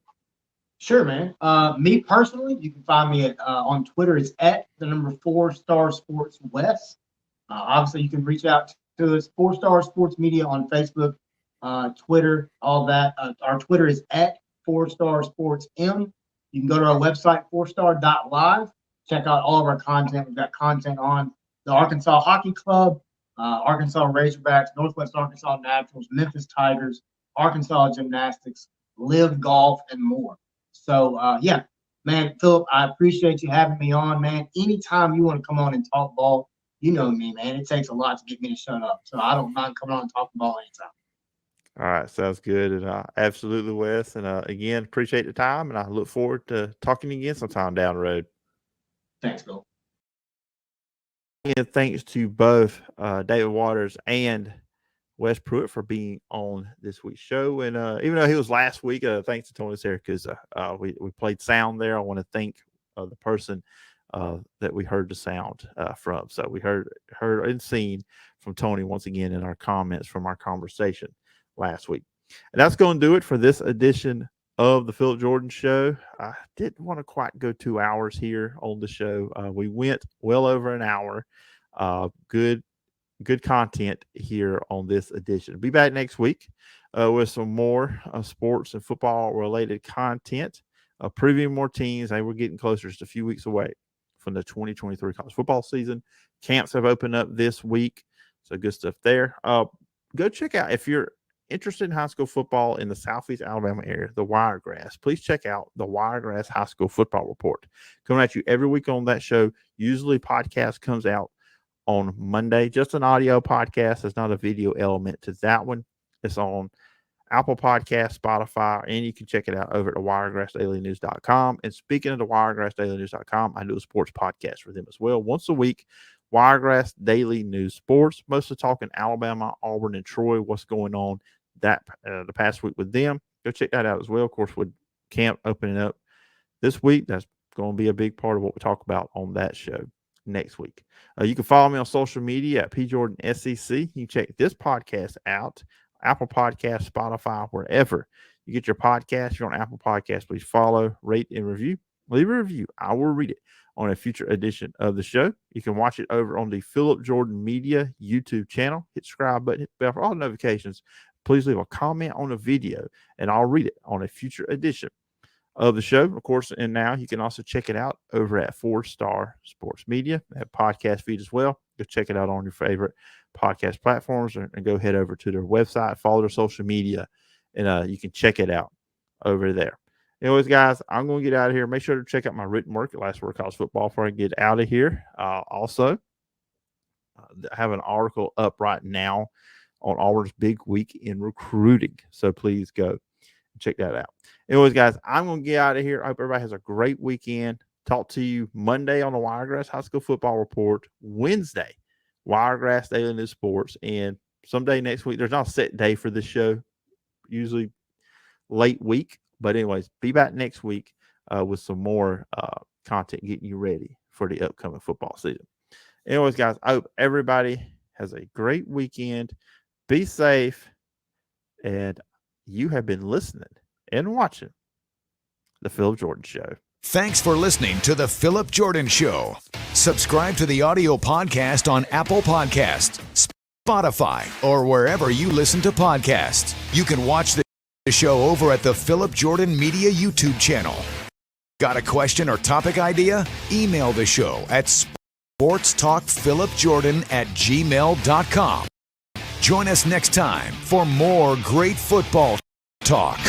Sure, man. Me personally, you can find me at on Twitter. It's at the number 4-Star Sports West. Obviously, you can reach out to us, 4-Star Sports Media on Facebook, Twitter, all that. Our Twitter is at 4-Star Sports M. You can go to our website, 4star.live. Check out all of our content. We've got content on the Arkansas Hockey Club, Arkansas Razorbacks, Northwest Arkansas Naturals, Memphis Tigers, Arkansas Gymnastics, Live Golf, and more. So, yeah, man, Phillip, I appreciate you having me on, man. Anytime you want to come on and talk ball, you know me, man. It takes a lot to get me to shut up. So I don't mind coming on and talking ball anytime. All right, sounds good. And absolutely, Wes. And again, appreciate the time, and I look forward to talking to you again sometime down the road. Thanks, Bill. And thanks to both David Waters and Wes Pruett for being on this week's show. And even though he was last week, thanks to Tony Siracusa. We played sound there. I want to thank the person that we heard the sound from. So we heard and seen from Tony once again in our comments from our conversation last week. And that's going to do it for this edition of the Phillip Jordan Show. I didn't want to quite go 2 hours here on the show. We went well over an hour. Good content here on this edition. Be back next week with some more sports and football related content, previewing more teams. And we're getting closer, just a few weeks away from the 2023 college football season. Camps have opened up this week, so good stuff there. Go check out, if you're interested in high school football in the Southeast Alabama area, the Wiregrass. Please check out the Wiregrass High School Football Report. Coming at you every week on that show. Usually podcast comes out on Monday, just an audio podcast. There's not a video element to that one. It's on Apple Podcasts, Spotify, and you can check it out over at the WiregrassDailyNews.com. And speaking of the WiregrassDailyNews.com, I do a sports podcast for them as well. Once a week, Wiregrass Daily News Sports, mostly talking Alabama, Auburn, and Troy, what's going on the past week with them. Go check that out as well. Of course, with camp opening up this week, that's going to be a big part of what we talk about on that show next week. You can follow me on social media at PJordanSEC. You can check this podcast out, Apple Podcasts, Spotify, wherever you get your podcast. If you're on Apple Podcasts, please follow, rate, and review. Leave a review. I will read it on a future edition of the show. You can watch it over on the Phillip Jordan Media YouTube channel. Hit the subscribe button, hit the bell for all notifications. Please leave a comment on the video, and I'll read it on a future edition of the show. Of course, and now you can also check it out over at 4-Star Sports Media. They have podcast feed as well. Go check it out on your favorite podcast platforms, and go head over to their website, follow their social media, and you can check it out over there. Anyways, guys, I'm going to get out of here. Make sure to check out my written work at Last Word College Football before I get out of here. Also, I have an article up right now on Auburn's big week in recruiting. So please go and check that out. Anyways, guys, I'm going to get out of here. I hope everybody has a great weekend. Talk to you Monday on the Wiregrass High School Football Report. Wednesday, Wiregrass Daily News Sports. And someday next week, there's not a set day for this show, usually late week. But anyways, be back next week with some more content getting you ready for the upcoming football season. Anyways, guys, I hope everybody has a great weekend. Be safe. And you have been listening and watching The Phillip Jordan Show. Thanks for listening to The Phillip Jordan Show. Subscribe to the audio podcast on Apple Podcasts, Spotify, or wherever you listen to podcasts. You can watch the show over at the Phillip Jordan Media YouTube channel. Got a question or topic idea? Email the show at sportstalkphillipjordan@gmail.com. Join us next time for more great football talk.